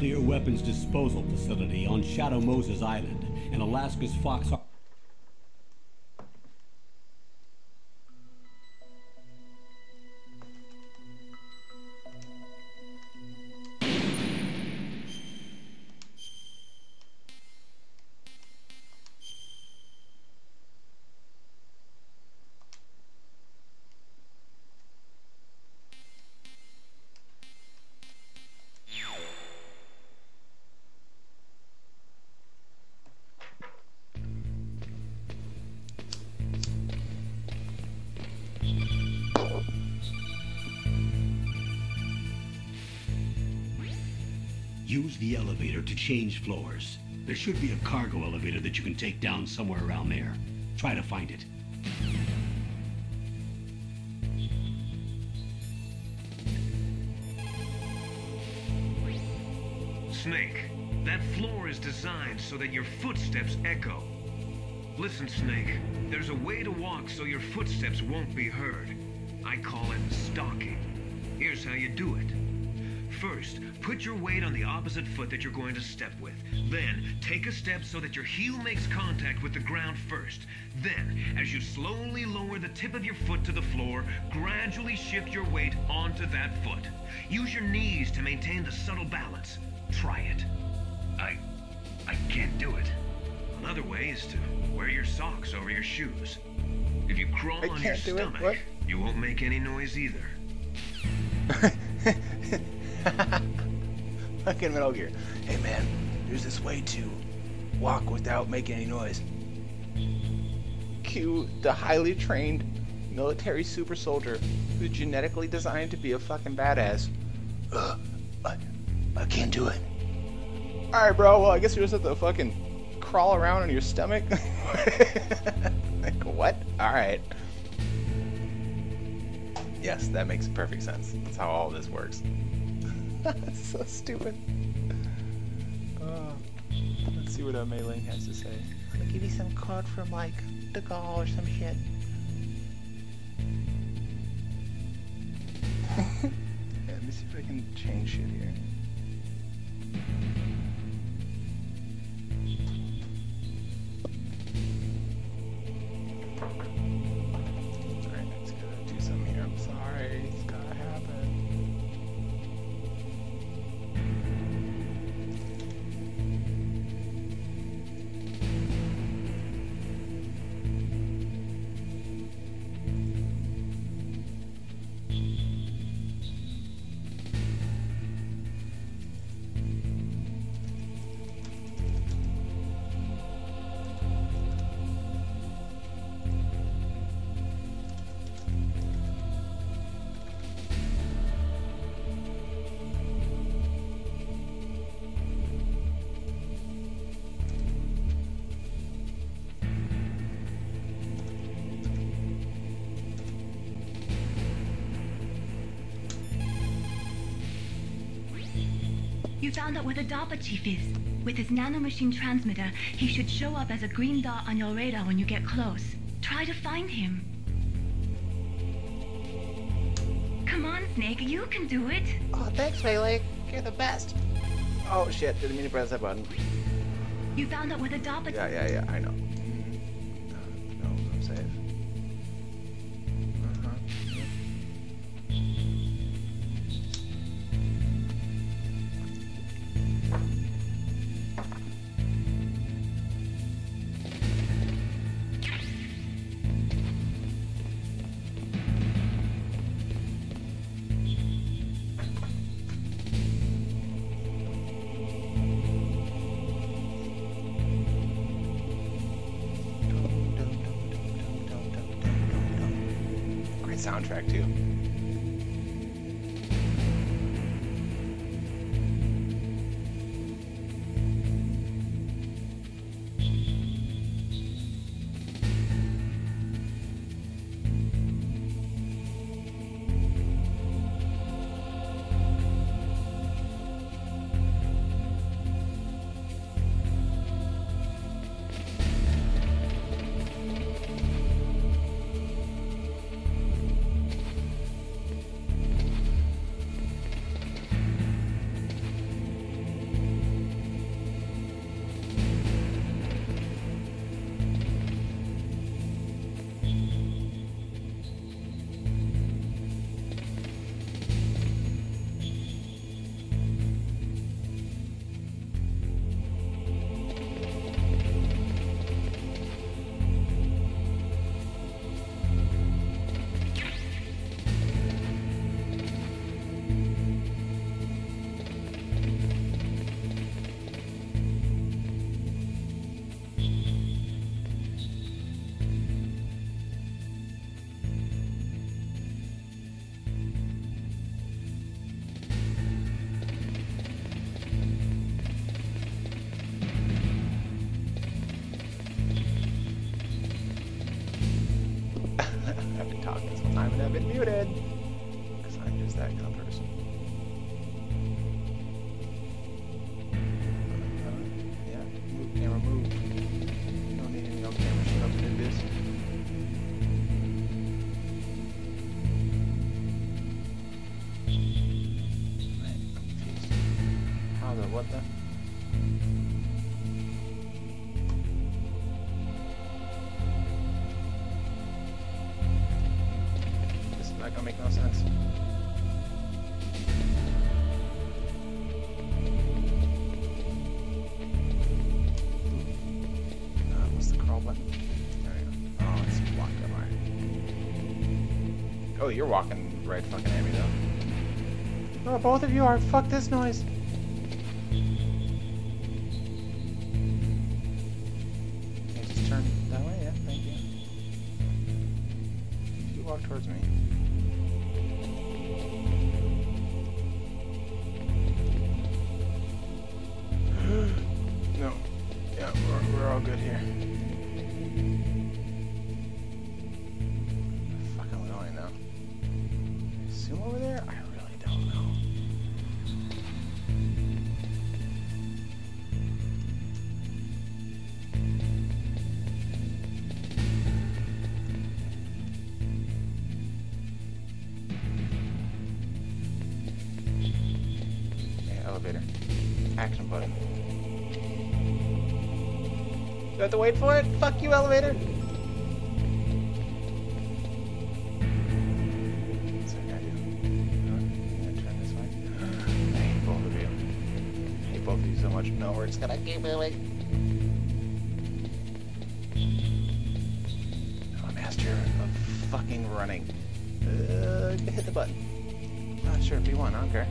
nuclear weapons disposal facility on Shadow Moses Island in Alaska's Fox. Use the elevator to change floors. There should be a cargo elevator that you can take down somewhere around there. Try to find it. Snake, that floor is designed so that your footsteps echo. Listen, Snake, there's a way to walk so your footsteps won't be heard. I call it stalking. Here's how you do it. First, put your weight on the opposite foot that you're going to step with. Then, take a step so that your heel makes contact with the ground first. Then, as you slowly lower the tip of your foot to the floor, gradually shift your weight onto that foot. Use your knees to maintain the subtle balance. Try it. I can't do it. Another way is to wear your socks over your shoes. If you crawl on your stomach, you won't make any noise either. Fucking Metal Gear. Hey man, there's this way to walk without making any noise. Cue the highly trained military super soldier who's genetically designed to be a fucking badass. I can't do it. Alright bro, well I guess you just have to fucking crawl around on your stomach. Like what? Alright. Yes, that makes perfect sense. That's how all this works. That's so stupid. Let's see what Mei Ling has to say. I'll give you some code from like the Gaulle or some shit. Yeah, let me see if I can change shit here. Alright, let's gotta do something here. I'm sorry, it's gotta happen. You found out where the DARPA chief is. With his nanomachine transmitter, he should show up as a green dot on your radar when you get close. Try to find him. Come on, Snake, you can do it. Oh, thanks, Mei Ling. You're the best. Oh shit, didn't mean to press that button. You found out where the DARPA... Yeah, I know. No, I'm safe. Soundtrack too. This whole time I've been muted. Because I'm just that kind of person. Yeah, move, camera, move. You don't need any no camera shit up in this. Man, I'm confused. How the, what the? That gonna make no sense. What's the crawl button? There we go. Oh, it's blocked up. Alright. Oh, you're walking right fucking at me though. Oh, both of you are. Fuck this noise. Okay, just turn that way. Yeah, thank you. You walk towards me. No. Yeah, we're all good here. Fuck, I'm going now. Assume over there? I really don't know. Yeah, elevator. Action button. Do I have to wait for it? Fuck you, elevator! What's I gotta do? You know what? I'm gonna turn this way. I hate both of you. I hate both of you so much. No, we're just gonna keep moving. I'm a master of fucking running. Hit the button. Not sure if you won, I don't care.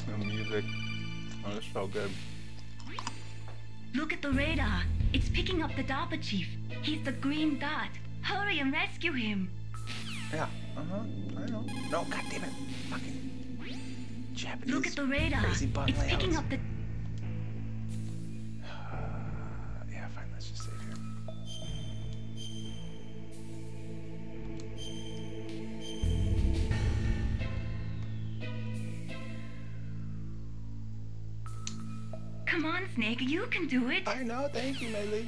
The music. Oh, it's so good. Look at the radar. It's picking up the DARPA chief. He's the green dot. Hurry and rescue him. Yeah. Uh-huh. I know. No, goddammit. Fucking Japanese. Look at the radar. Crazy button It's picking layouts. up the... Yeah, fine. Let's just save here. Come on, Snake. You can do it. I know. Thank you, Melee.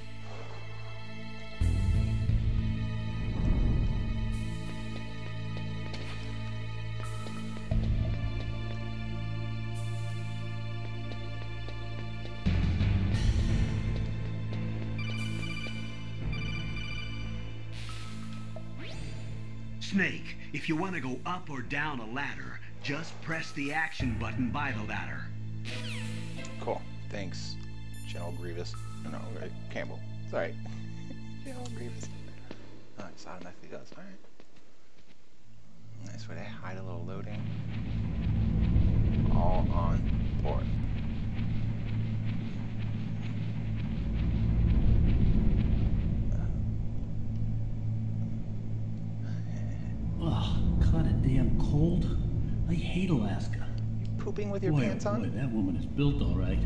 Snake, if you want to go up or down a ladder, just press the action button by the ladder. Cool. Thanks, General Grievous. No, right. Campbell. Sorry. General Grievous. Oh, it's automatically does. Alright. Nice way to hide a little loading. All on board. Oh, kind of damn cold. I hate Alaska. You pooping with your Boy, pants oh on? boy, that woman is built all right.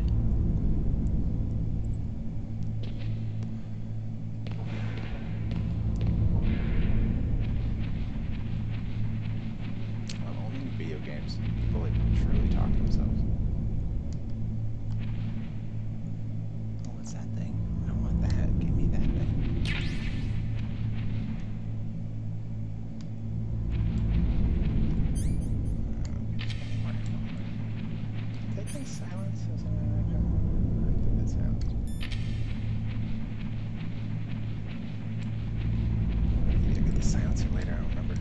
Well, only in video games people like truly talk to themselves. Oh, what's that thing? I want that. Give me that thing. Taking silence or something like that. I think that sounds. Maybe I get the silencer later. I don't remember.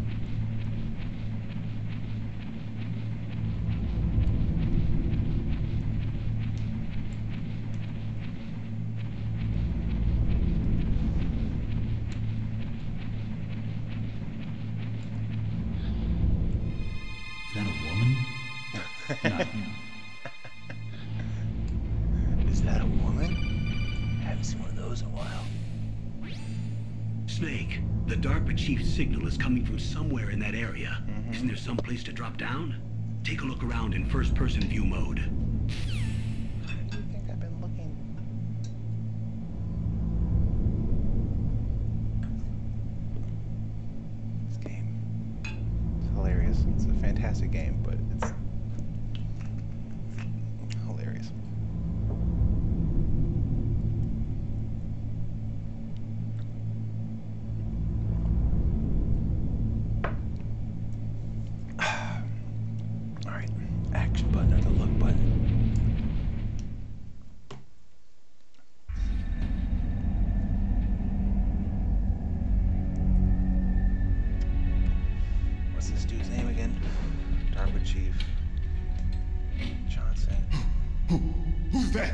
Is that a woman? Not him. Is that a woman? I haven't seen one of those in a while. Snake, the DARPA chief's signal is coming from somewhere in that area. Mhm. Isn't there some place to drop down? Take a look around in first-person view mode. I think I've been looking. This game. It's hilarious. It's a fantastic game, but it's hilarious. Alright, action button or the look button. What's this dude's name again? DARPA Chief Johnson. Who's that?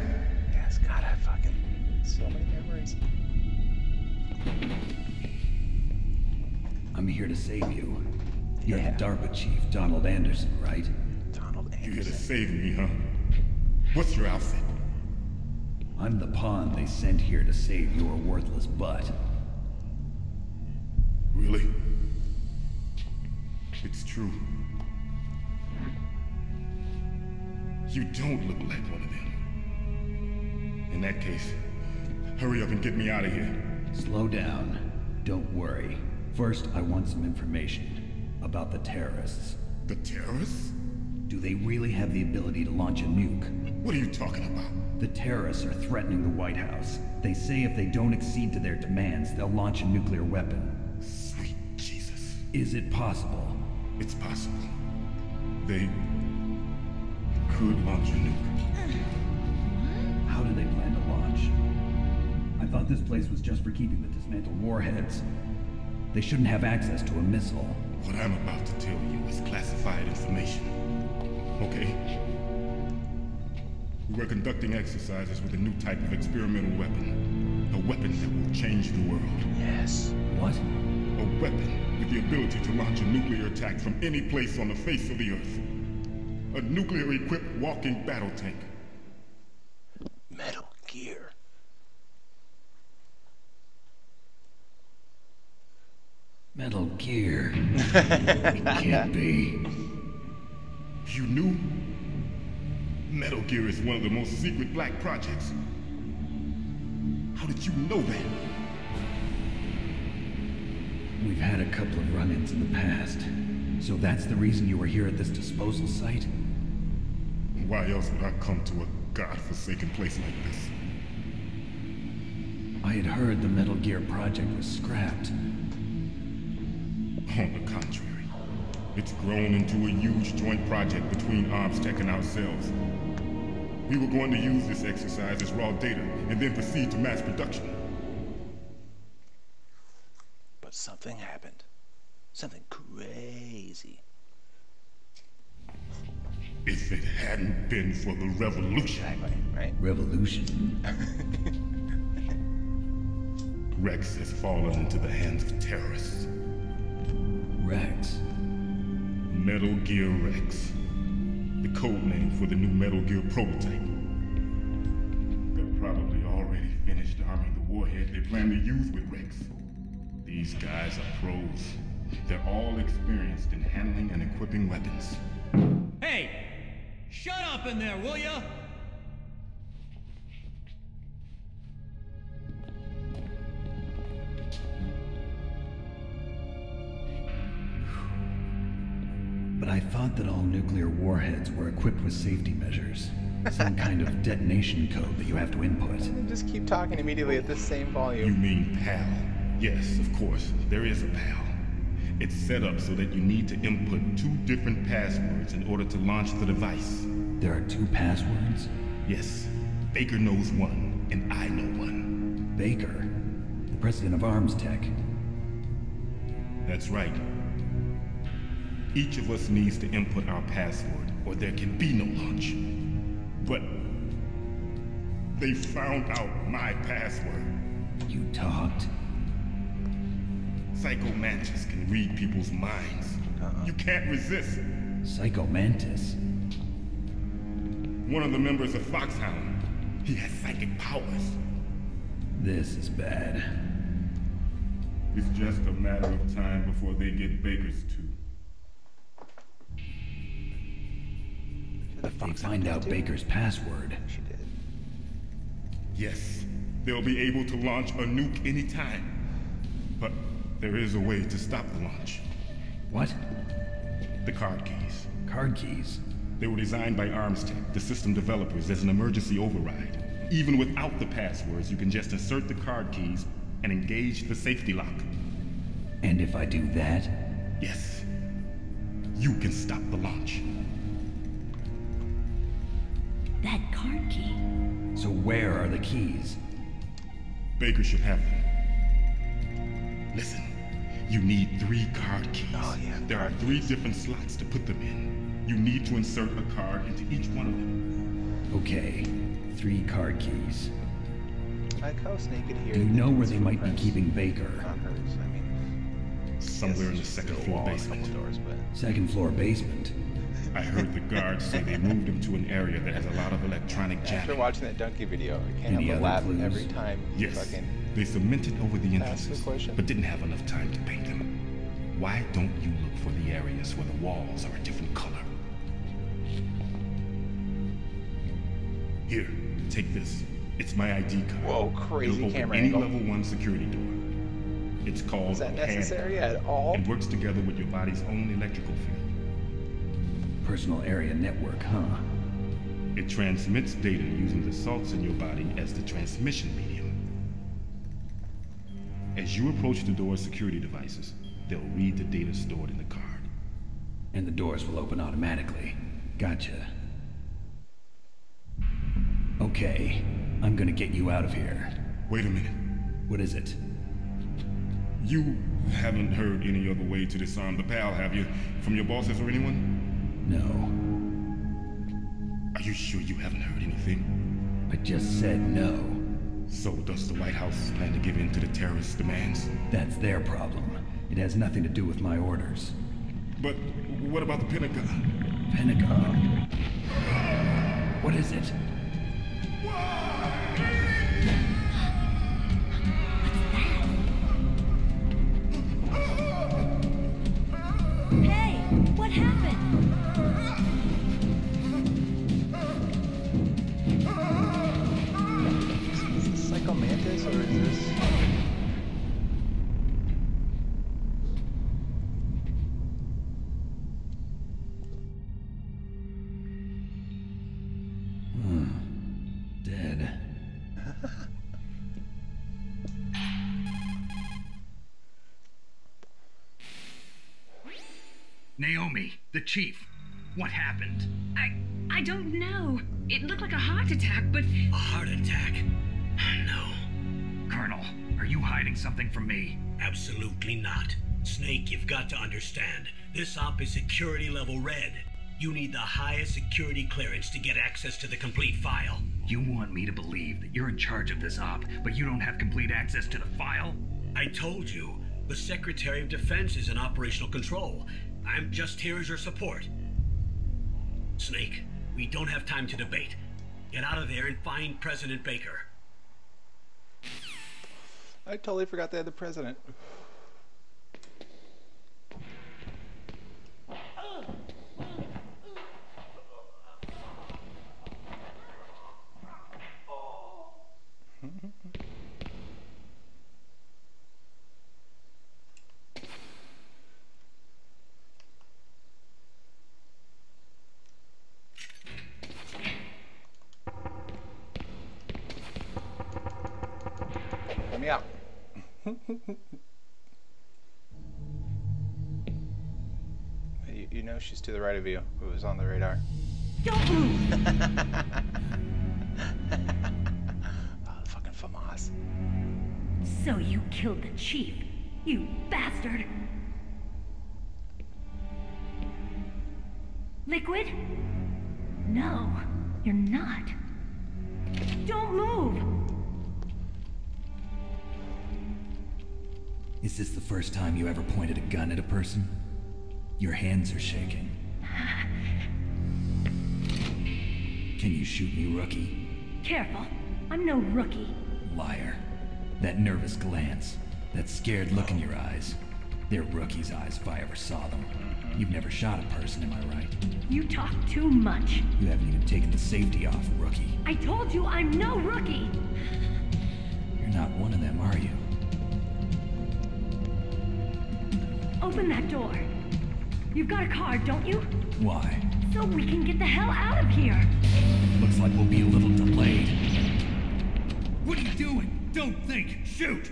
Yes, God, I fucking so many memories. I'm here to save you. You're Yeah. the DARPA chief, Donald Anderson, right? Donald You here to Anderson. save me, huh? What's your outfit? I'm the pawn they sent here to save your worthless butt. Really? It's true. You don't look like one of them. In that case, hurry up and get me out of here. Slow down. Don't worry. First, I want some information about the terrorists. The terrorists? Do they really have the ability to launch a nuke? What are you talking about? The terrorists are threatening the White House. They say if they don't accede to their demands, they'll launch a nuclear weapon. Sweet Jesus. Is it possible? It's possible. They could launch a nuke. How do they plan to launch? I thought this place was just for keeping the dismantled warheads. They shouldn't have access to a missile. What I'm about to tell you is classified information. Okay? We're conducting exercises with a new type of experimental weapon. A weapon that will change the world. Yes. What? A weapon with the ability to launch a nuclear attack from any place on the face of the Earth. A nuclear-equipped walking battle tank. Metal Gear. Metal Gear. It can't be. You knew? Metal Gear is one of the most secret black projects. How did you know that? We've had a couple of run-ins in the past. So that's the reason you were here at this disposal site? Why else would I come to a godforsaken place like this? I had heard the Metal Gear project was scrapped. On the contrary, it's grown into a huge joint project between ArmsTech and ourselves. We were going to use this exercise as raw data and then proceed to mass production. But something happened. Something crazy. If it hadn't been for the revolution, Exactly, right? Revolution. Rex has fallen into the hands of terrorists. Rex. Metal Gear Rex. The code name for the new Metal Gear prototype. They're probably already finished arming the warhead they plan to use with Rex. These guys are pros. They're all experienced in handling and equipping weapons. Hey! Shut up in there, will ya? But I thought that all nuclear warheads were equipped with safety measures. Some kind of detonation code that you have to input. Just keep talking immediately at this same You volume. mean PAL? Yes, of course, there is a PAL. It's set up so that you need to input 2 different passwords in order to launch the device. There are 2 passwords? Yes, Baker knows one, and I know one. Baker, the president of ArmsTech. That's right. Each of us needs to input our password, or there can be no launch. But they found out my password. You talked? Psycho Mantis can read people's minds. You can't resist. Psycho Mantis? One of the members of Foxhound. He has psychic powers. This is bad. It's just a matter of time before they get Baker's too. If they find out Baker's password... She did. Yes, they'll be able to launch a nuke anytime. But there is a way to stop the launch. What? The card keys. Card keys? They were designed by ArmsTech, the system developers, as an emergency override. Even without the passwords, you can just insert the card keys and engage the safety lock. And if I do that? Yes. You can stop the launch. That card key. So where are the keys? Baker should have them. Listen, you need 3 card keys. Oh, yeah, There are 3 different slots to put them in. You need to insert a card into each one of them. Okay, 3 card keys. I like how Snake could hear. Do you know where they the might be footprints keeping Baker? on hers. I mean, Somewhere in the yes, second there's a floor wall and a basement. couple doors, but Second floor basement. I heard the guards say they moved him to an area that has a lot of electronic after jamming. watching that Donkey video, I can't Any help but other laugh clues? every time. he Yes, Fucking, they cemented over the Ask the entrances, question. but didn't have enough time to paint them. Why don't you look for the areas where the walls are a different color? Here, take this. It's my ID card. Whoa, crazy It'll open camera any angle. level 1 security door. It's called is that a hand necessary at all? and works together with your body's own electrical field. Personal area network, huh? It transmits data using the salts in your body as the transmission medium. As you approach the door's security devices, they'll read the data stored in the card. And the doors will open automatically. Gotcha. Okay, I'm gonna get you out of here. Wait a minute. What is it? You haven't heard any other way to disarm the PAL, have you? From your bosses or anyone? No. Are you sure you haven't heard anything? I just said no. So does the White House plan to give in to the terrorists' demands? That's their problem. It has nothing to do with my orders. But what about the Pentagon? Pentagon? What is it? Hey, what happened? Is this Psycho Mantis or is this? Dead. Naomi, the chief. What happened? I don't know. It looked like a heart attack, but A heart attack? No. Colonel, are you hiding something from me? Absolutely not. Snake, you've got to understand. This op is security level red. You need the highest security clearance to get access to the complete file. You want me to believe that you're in charge of this op, but you don't have complete access to the file? I told you, the Secretary of Defense is in operational control. I'm just here as your support. Snake, we don't have time to debate. Get out of there and find President Baker. I totally forgot they had the president. Let me out. You know she's to the right of you. It was on the radar. Don't move! Oh, fucking FAMAS. So you killed the chief, you bastard! Liquid? No, you're not. Don't move! Is this the first time you ever pointed a gun at a person? Your hands are shaking. Can you shoot me, rookie? Careful, I'm no rookie. Liar. That nervous glance, that scared look in your eyes. They're rookies' eyes if I ever saw them. You've never shot a person, am I right? You talk too much. You haven't even taken the safety off, rookie. I told you I'm no rookie. You're not one of them, are you? Open that door. You've got a card, don't you? Why? So we can get the hell out of here. Looks like we'll be a little delayed. What are you doing? Don't think. Shoot!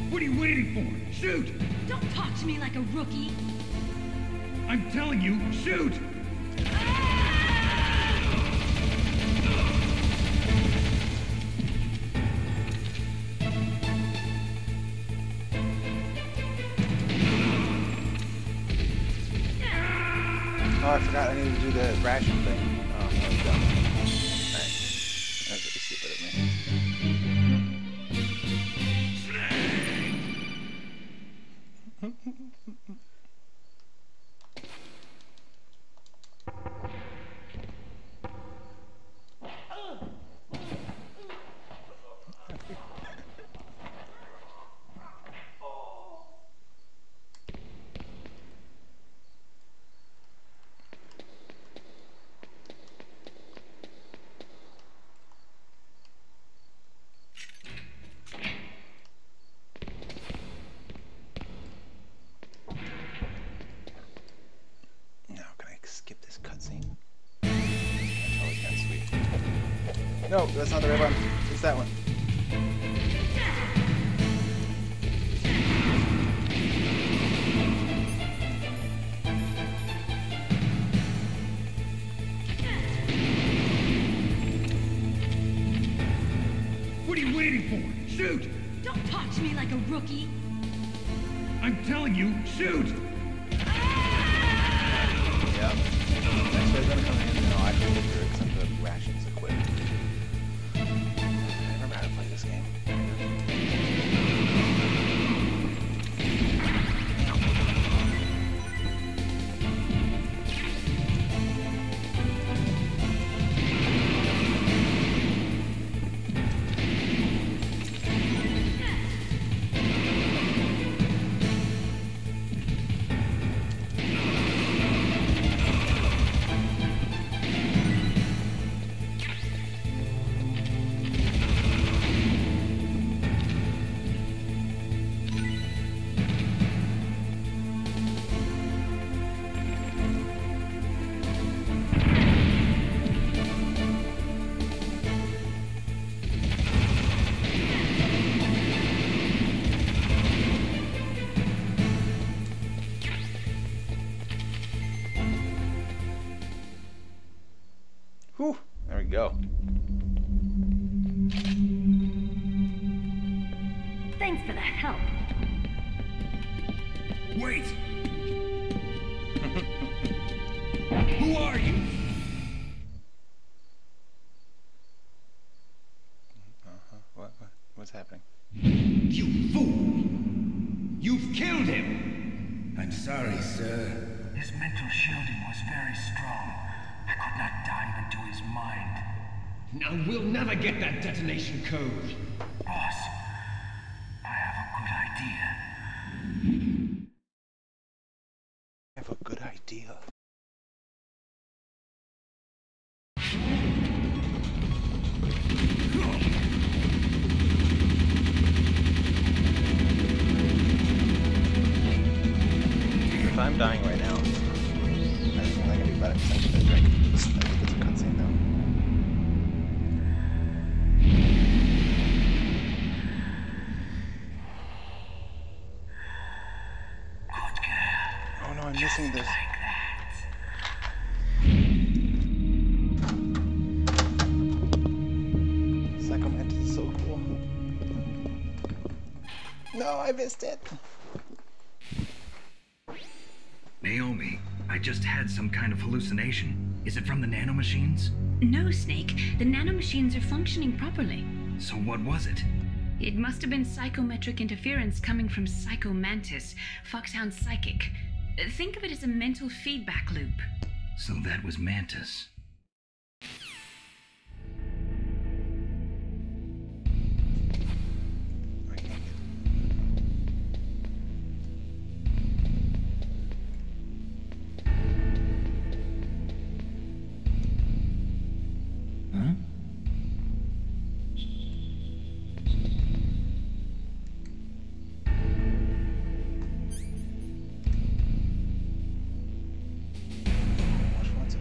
What are you waiting for? Shoot! Don't talk to me like a rookie. I'm telling you, shoot! Oh, I forgot I needed to do the ration thing. Oh, that was dumb. Alright. That's really stupid of me. No, that's not the right one. It's that one. What are you waiting for? Shoot! Don't talk to me like a rookie. I'm telling you, shoot! Yep. Next guy's gonna come in and I'll actually get through it because the rations equipped. I remember how to play this game. Whew, there we go. Thanks for the help. Wait! Who are you? What's happening? You fool! You've killed him! I'm sorry, sir. His mental shielding was very strong. I could not dive into his mind. Now we'll never get that detonation code. Boss, I have a good idea. I have a good idea. If I'm dying right now, I think I'm gonna be better because I should have drank. It's a cutscene though. Oh no, I'm missing this. Sacrament is so cool. No, I missed it. Naomi, I just had some kind of hallucination. Is it from the nanomachines? No, Snake. The nanomachines are functioning properly. So what was it? It must have been psychometric interference coming from Psycho Mantis, Foxhound's psychic. Think of it as a mental feedback loop. So that was Mantis. Huh? Which one's O?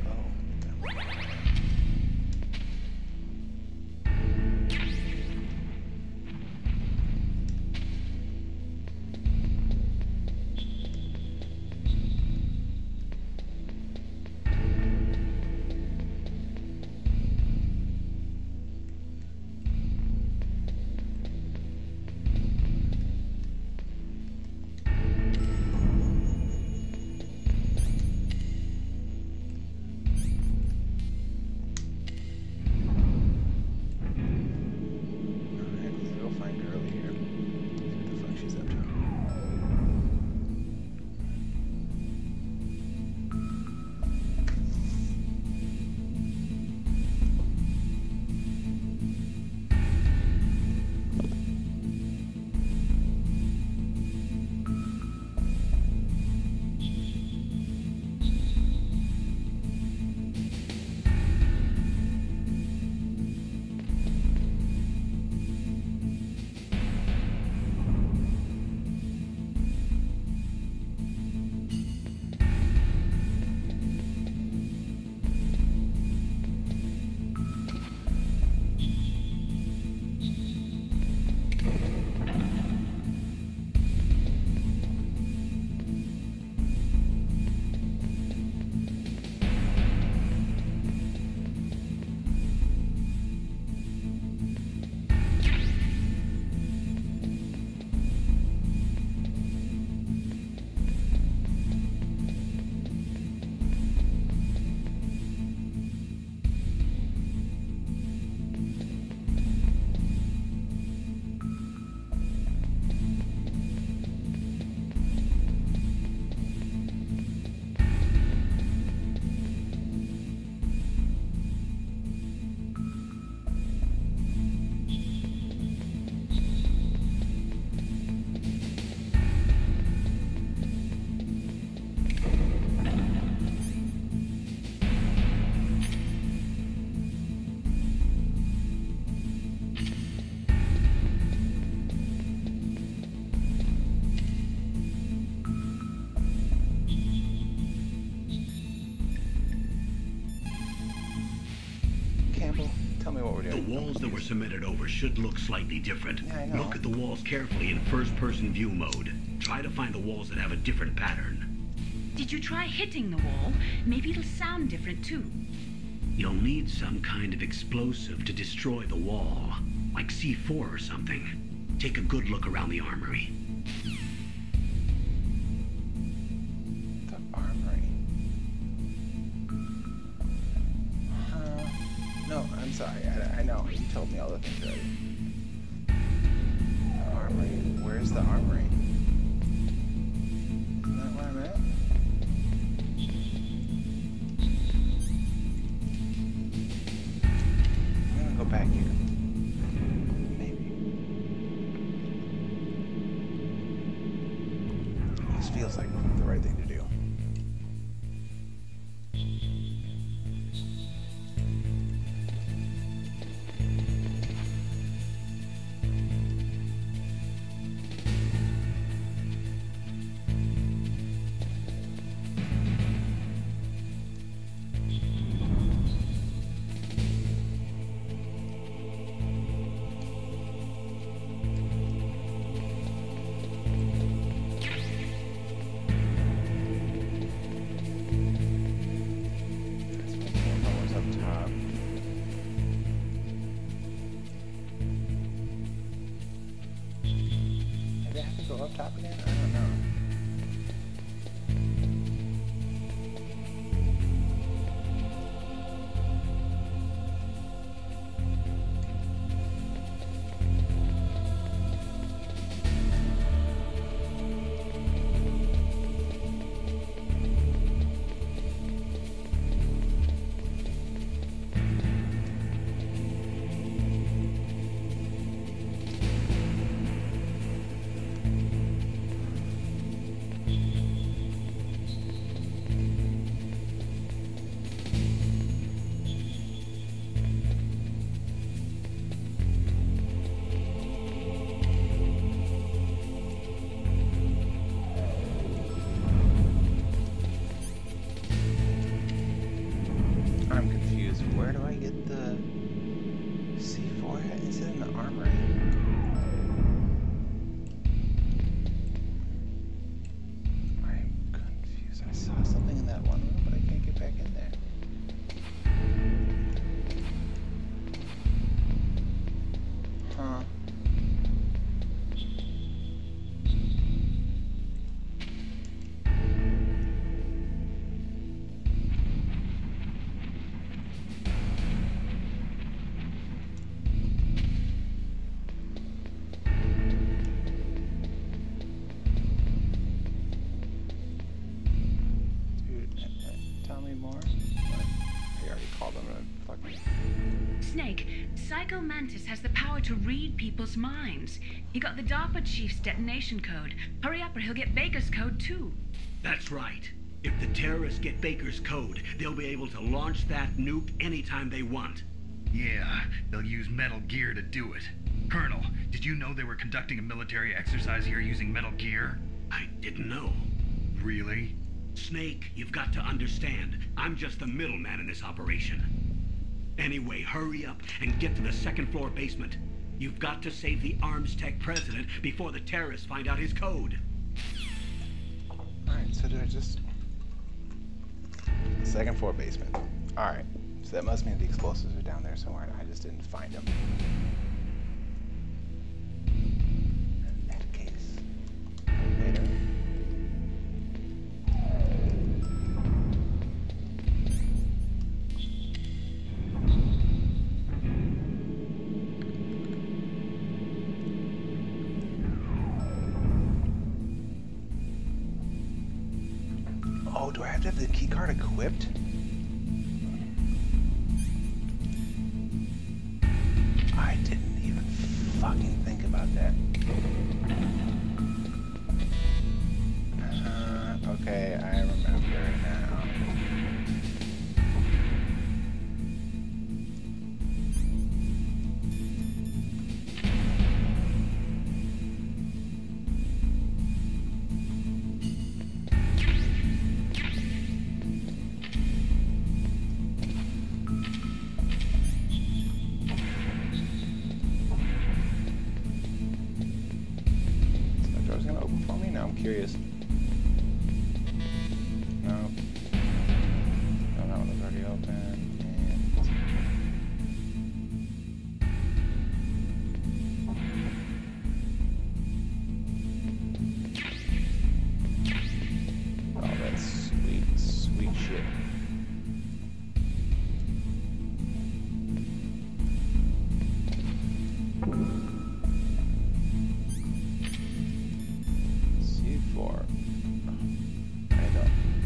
Alright, let's go find Girly here. See what the fuck she's up to. Campbell, tell me what we're The doing. walls that were cemented over should look slightly different. Yeah, I know. Look at the walls carefully in first-person view mode. Try to find the walls that have a different pattern. Did you try hitting the wall? Maybe it'll sound different too. You'll need some kind of explosive to destroy the wall, like C4 or something. Take a good look around the armory. The armory. No, I'm sorry. I know. You told me all the things already. The armory. Where's the armory? Isn't that where I'm at? I'm gonna go back here. Maybe. This feels like the right thing to do. Go up top again? I don't know. Mantis has the power to read people's minds. He got the DARPA chief's detonation code. Hurry up or he'll get Baker's code too. That's right. If the terrorists get Baker's code, they'll be able to launch that nuke anytime they want. Yeah, they'll use Metal Gear to do it. Colonel, did you know they were conducting a military exercise here using Metal Gear? I didn't know. Really? Snake, you've got to understand. I'm just the middleman in this operation. Anyway, hurry up and get to the second floor basement. You've got to save the Arms Tech president before the terrorists find out his code. Alright, so do I just... Second floor basement. Alright, so that must mean the explosives are down there somewhere and I just didn't find them. Med case. Later. Oh, do I have to have the keycard equipped? I didn't even fucking think about that. Okay, I remember now. Curious. No. No, that one was already open. And... Oh, that's sweet, sweet shit.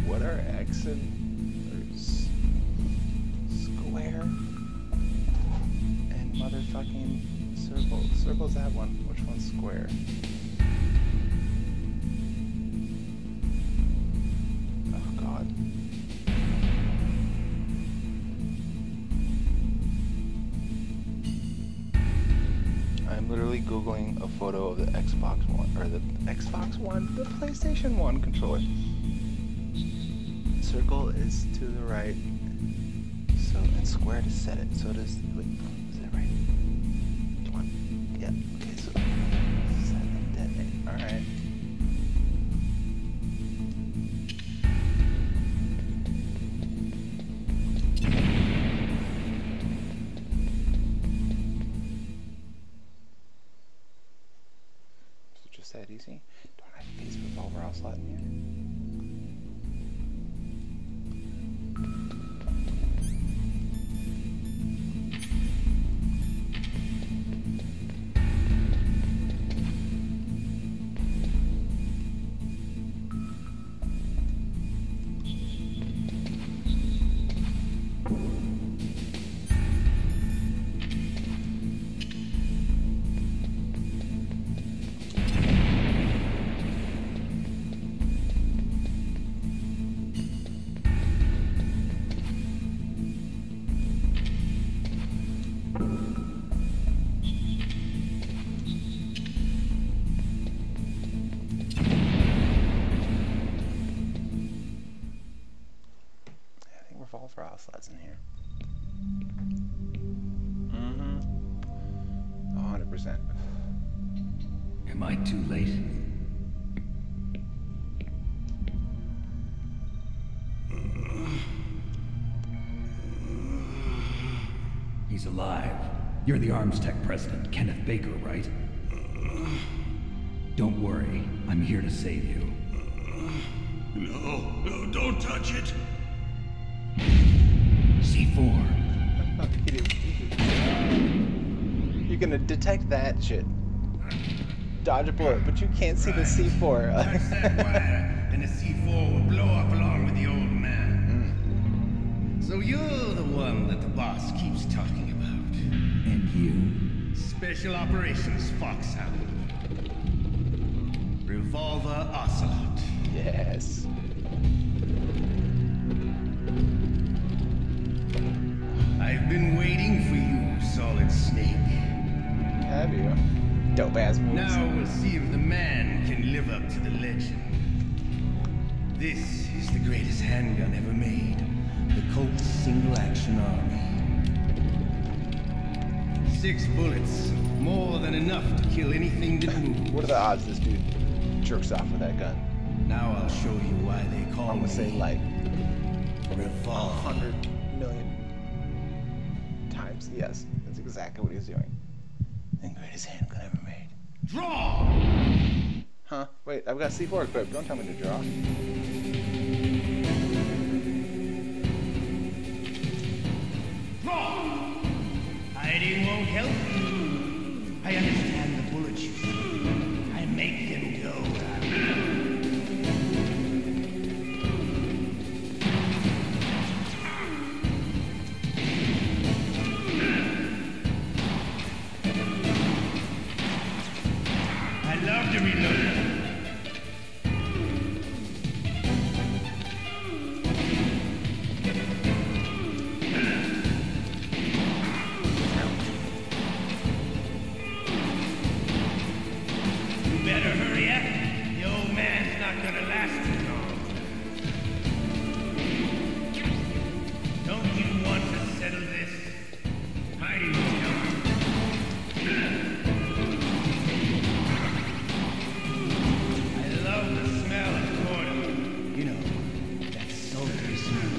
What are X and square and motherfucking circle? Circle's that one. Which one's square? Oh God. I'm literally Googling a photo of the Xbox One, or the Xbox One, the PlayStation 1 controller. Circle is to the right, so, and square to set it. So does, wait, is that right? Come on. Yeah, okay, so set and detonate. Alright. So just that easy? Don't I have this revolver all slot in here? For all slots in here. 100%. Am I too late? He's alive. You're the Arms Tech president, Kenneth Baker, right? Don't worry. I'm here to save you. No, don't touch it! C4. You're gonna detect that shit. Dodge a bullet, but you can't see the C4. Touch that wire, and the C4 will blow up along with the old man. So you're the one that the boss keeps talking about. And you? Special Operations Foxhound. Revolver Ocelot. Yes. I've been waiting for you, Solid Snake. Have you? Dope ass moves. Now we'll see if the man can live up to the legend. This is the greatest handgun ever made. The Colt's Single Action Army. 6 bullets, more than enough to kill anything that moves. What are the odds this dude jerks off with that gun? Now I'll show you why they call I'm gonna say like Revolver. 100 million times. Yes, that's exactly what he's doing. The greatest handgun ever made. Draw! Huh? Wait, I've got C4 equipped. Don't tell me to draw. Draw! Hiding won't help you. I understand the bullets you see. I make them go. I love to reload. Better hurry up. The old man's not gonna last too long. Don't you want to settle this? Hiding will help. I love the smell of corn. You know, that sultry smell.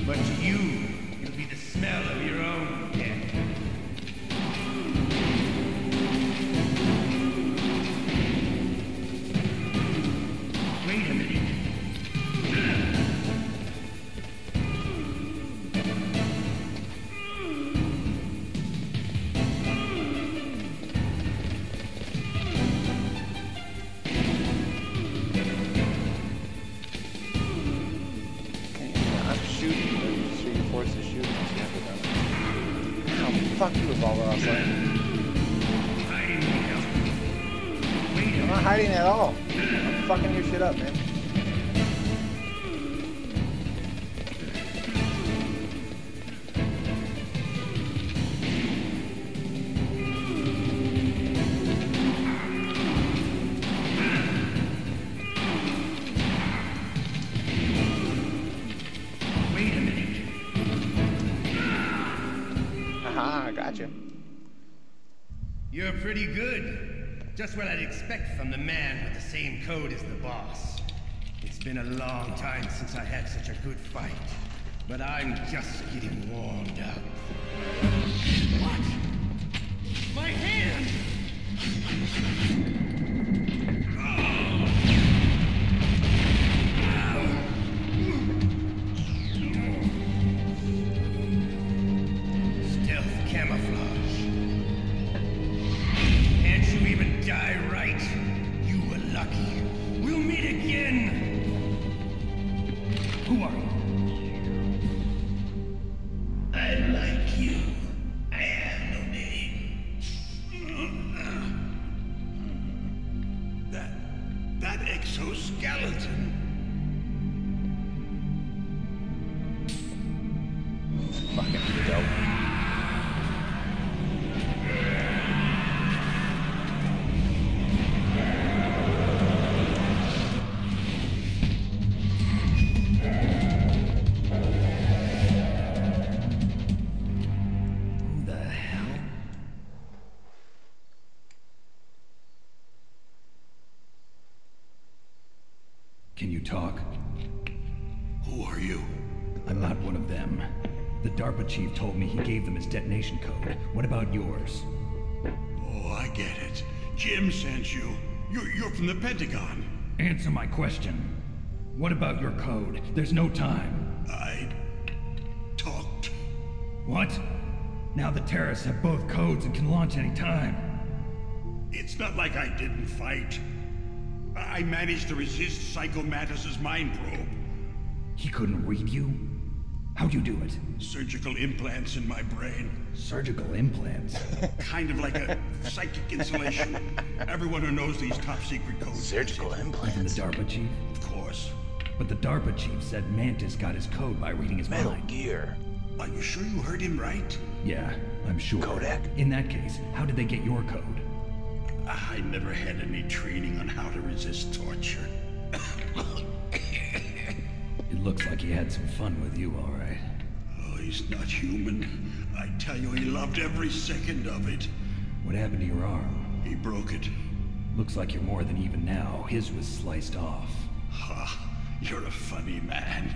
But to you, it'll be the smell of your own death. Wait a minute. I'm shooting. So you're forced to shoot. So you have to done it. Ow, fuck you, Revolver Ocelot. I'm not hiding at all. I'm fucking your shit up, man. Wait a minute. Haha, I gotcha. You're pretty good. Just what I'd expect from the man with the same code as the boss. It's been a long time since I had such a good fight, but I'm just getting warmed up. What? My hand! Stealth camouflage. Can't you even die right? You were lucky. We'll meet again. Who are you? I like you. I have no name. That exoskeleton. Fucking dope. Who the hell? Can you talk? Who are you? I'm not one of them. The DARPA chief told me he gave them his detonation code. What about yours? Oh, I get it. Jim sent you. You're from the Pentagon. Answer my question. What about your code? There's no time. I talked. What? Now the terrorists have both codes and can launch any time. It's not like I didn't fight. I managed to resist Psycho Mantis's mind probe. He couldn't read you? How'd you do it? Surgical implants in my brain. Surgical implants? Kind of like a psychic insulation. Everyone who knows these top secret codes. Surgical implants? Even the DARPA chief? Of course. But the DARPA chief said Mantis got his code by reading his mind. Metal Gear. Are you sure you heard him right? Yeah, I'm sure. Kodak? In that case, how did they get your code? I never had any training on how to resist torture. It looks like he had some fun with you, all right. Oh, he's not human. I tell you, he loved every second of it. What happened to your arm? He broke it. Looks like you're more than even now. His was sliced off. Ha, you're a funny man.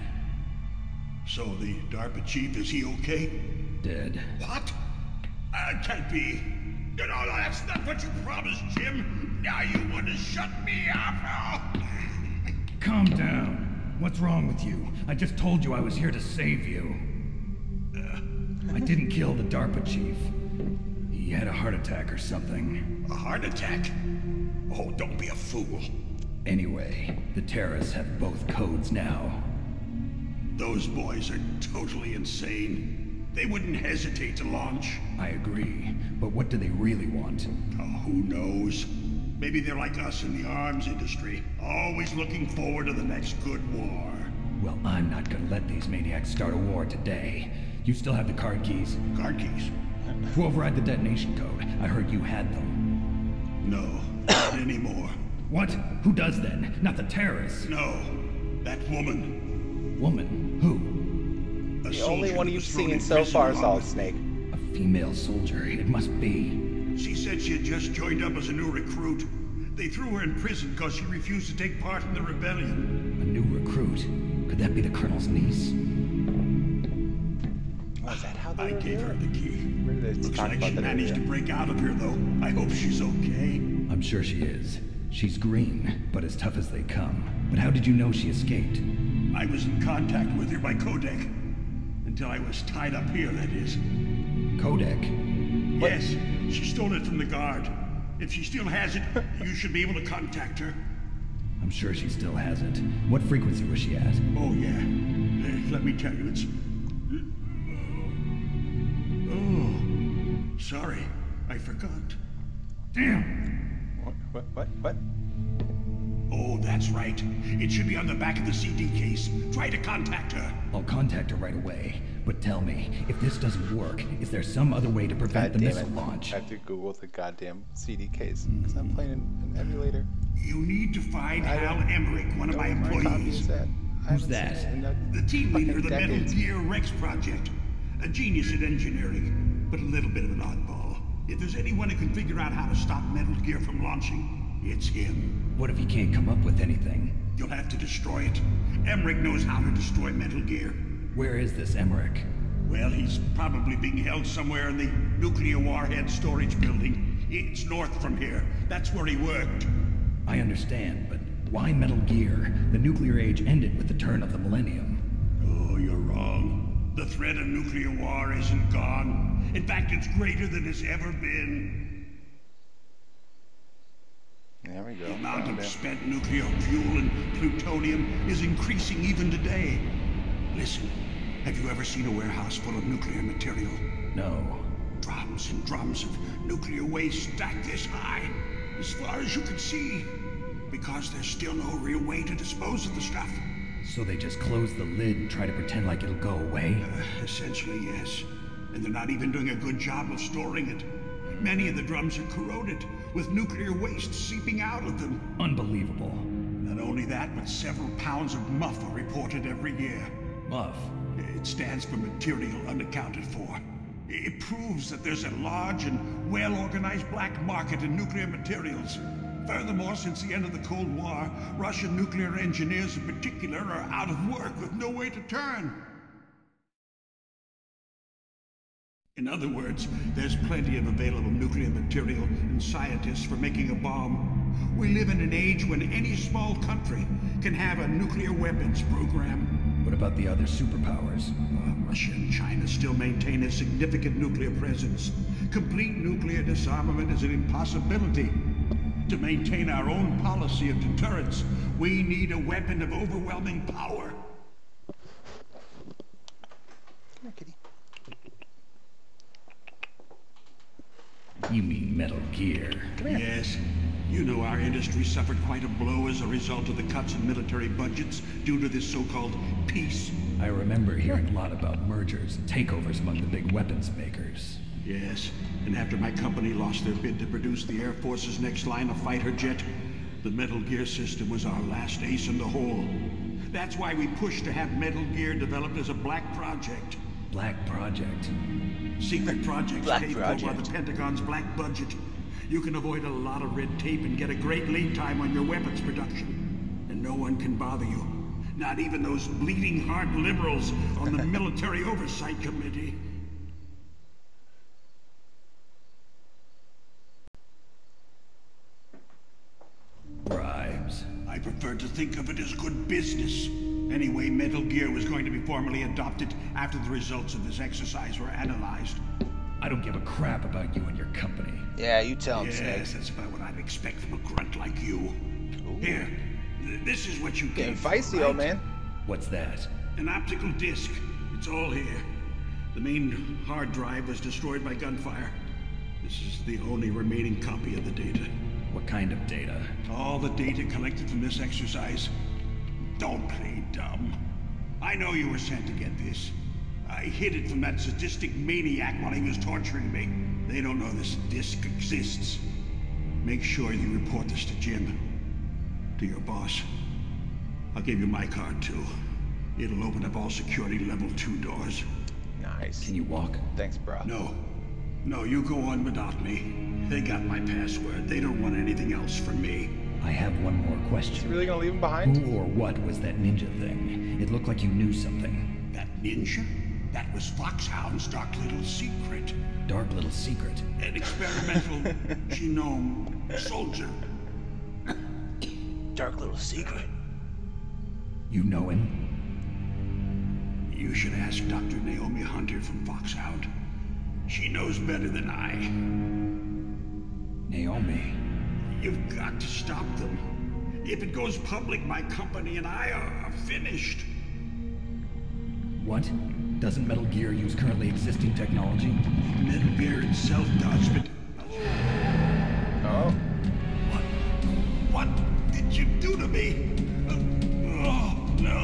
So the DARPA chief, is he okay? Dead. What? Can't be. You know, that's not what you promised, Jim. Now you want to shut me up. Calm down. What's wrong with you? I just told you I was here to save you. I didn't kill the DARPA chief. He had a heart attack or something. A heart attack? Oh, don't be a fool. Anyway, the terrorists have both codes now. Those boys are totally insane. They wouldn't hesitate to launch. I agree, but what do they really want? Oh, who knows? Maybe they're like us in the arms industry, always looking forward to the next good war. Well, I'm not gonna let these maniacs start a war today. You still have the card keys? Card keys? To override the detonation code. I heard you had them. No, not anymore. What? Who does then? Not the terrorists? No, that woman. Woman? Who? The only one you've seen so far, Solid Snake. A female soldier, it must be. She said she had just joined up as a new recruit. They threw her in prison because she refused to take part in the rebellion. A new recruit? Could that be the colonel's niece? Oh, is that how they I gave her the key. Looks like she managed to break out of here, though. I hope she's okay. I'm sure she is. She's green, but as tough as they come. But how did you know she escaped? I was in contact with her by codec. Until I was tied up here, that is. Codec? Yes, she stole it from the guard. If she still has it, you should be able to contact her. I'm sure she still has it. What frequency was she at? Oh, yeah. Let me tell you, it's... Oh, sorry. I forgot. Damn! What? Oh, that's right. It should be on the back of the CD case. Try to contact her. I'll contact her right away. But tell me, if this doesn't work, is there some other way to prevent the missile launch? I have to Google the goddamn CD case because I'm playing an emulator. You need to find Hal Emmerich, one of my employees. Who's that? The team leader of the Metal Gear Rex project. A genius at engineering, but a little bit of an oddball. If there's anyone who can figure out how to stop Metal Gear from launching, it's him. What if he can't come up with anything? You'll have to destroy it. Emmerich knows how to destroy Metal Gear. Where is this Emmerich? Well, he's probably being held somewhere in the nuclear warhead storage building. It's north from here. That's where he worked. I understand, but why Metal Gear? The nuclear age ended with the turn of the millennium. Oh, you're wrong. The threat of nuclear war isn't gone. In fact, it's greater than it's ever been. There we go. The amount of spent nuclear fuel and plutonium is increasing even today. Listen, have you ever seen a warehouse full of nuclear material? No. Drums and drums of nuclear waste stacked this high, as far as you can see, because there's still no real way to dispose of the stuff. So they just close the lid and try to pretend like it'll go away? Essentially, yes. And they're not even doing a good job of storing it. Many of the drums are corroded, with nuclear waste seeping out of them. Unbelievable. Not only that, but several pounds of MUF are reported every year. MUF? It stands for material unaccounted for. It proves that there's a large and well-organized black market in nuclear materials. Furthermore, since the end of the Cold War, Russian nuclear engineers in particular are out of work with no way to turn. In other words, there's plenty of available nuclear material and scientists for making a bomb. We live in an age when any small country can have a nuclear weapons program. What about the other superpowers? Russia and China still maintain a significant nuclear presence. Complete nuclear disarmament is an impossibility. To maintain our own policy of deterrence, we need a weapon of overwhelming power. here, kitty. You mean Metal Gear? Yes. You know our industry suffered quite a blow as a result of the cuts in military budgets due to this so-called peace. I remember hearing a lot about mergers and takeovers among the big weapons makers. Yes, and after my company lost their bid to produce the Air Force's next line of fighter jet, the Metal Gear system was our last ace in the hole. That's why we pushed to have Metal Gear developed as a black project. Black project? Secret projects Black paid for by the Pentagon's black budget. You can avoid a lot of red tape and get a great lead time on your weapons production. And no one can bother you. Not even those bleeding heart liberals on the Military Oversight Committee. Bribes. I prefer to think of it as good business. Anyway, Metal Gear was going to be formally adopted after the results of this exercise were analyzed. I don't give a crap about you and your company. Yeah, you tell him, Snake. Yes, that's about what I'd expect from a grunt like you. Ooh. Here, this is what you get. Getting feisty, old man. What's that? An optical disc. It's all here. The main hard drive was destroyed by gunfire. This is the only remaining copy of the data. What kind of data? All the data collected from this exercise. Don't play dumb. I know you were sent to get this. I hid it from that sadistic maniac while he was torturing me. They don't know this disc exists. Make sure you report this to Jim. To your boss. I'll give you my card too. It'll open up all security level 2 doors. Nice. Can you walk? Thanks, bro. No, you go on without me. They got my password. They don't want anything else from me. I have one more question. Is he really gonna leave him behind? Who or what was that ninja thing? It looked like you knew something. That ninja? That was Foxhound's dark little secret. Dark little secret? An experimental genome soldier. Dark little secret. You know him? You should ask Dr. Naomi Hunter from Foxhound. She knows better than I. Naomi? You've got to stop them. If it goes public, my company and I are finished. What? Doesn't Metal Gear use currently existing technology? Metal Gear itself does, but... Oh? What did you do to me? Oh, no.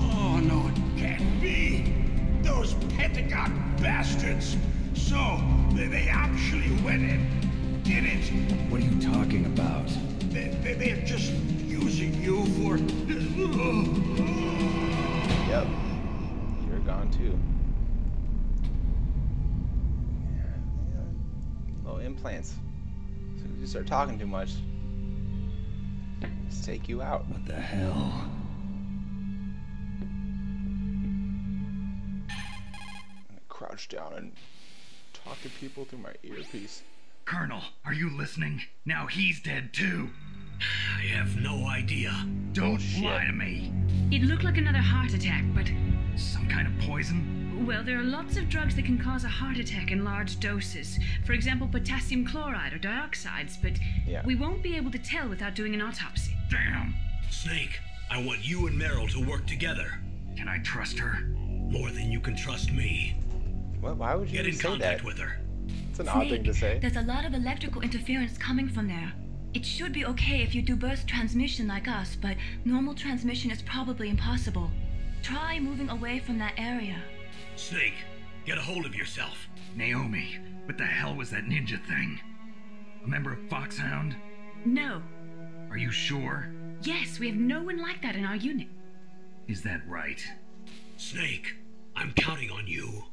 Oh, no, it can't be. Those Pentagon bastards. So, they actually went and did it. What are you talking about? They're just using you for... Yep. You're gone too. Little implants. As soon as you start talking too much, just take you out. What the hell? I'm gonna crouch down and talk to people through my earpiece. Colonel, are you listening? Now he's dead too. I have no idea. Don't lie to me. It looked like another heart attack, but... Some kind of poison? Well, there are lots of drugs that can cause a heart attack in large doses. For example, potassium chloride or dioxides, but we won't be able to tell without doing an autopsy. Damn! Snake, I want you and Meryl to work together. Can I trust her? More than you can trust me. What? Why would you Get in say contact that? with her. It's an odd thing to say. There's a lot of electrical interference coming from there. It should be okay if you do burst transmission like us, but normal transmission is probably impossible. Try moving away from that area. Snake, get a hold of yourself. Naomi, what the hell was that ninja thing? A member of Foxhound? No. Are you sure? Yes, we have no one like that in our unit. Is that right? Snake, I'm counting on you.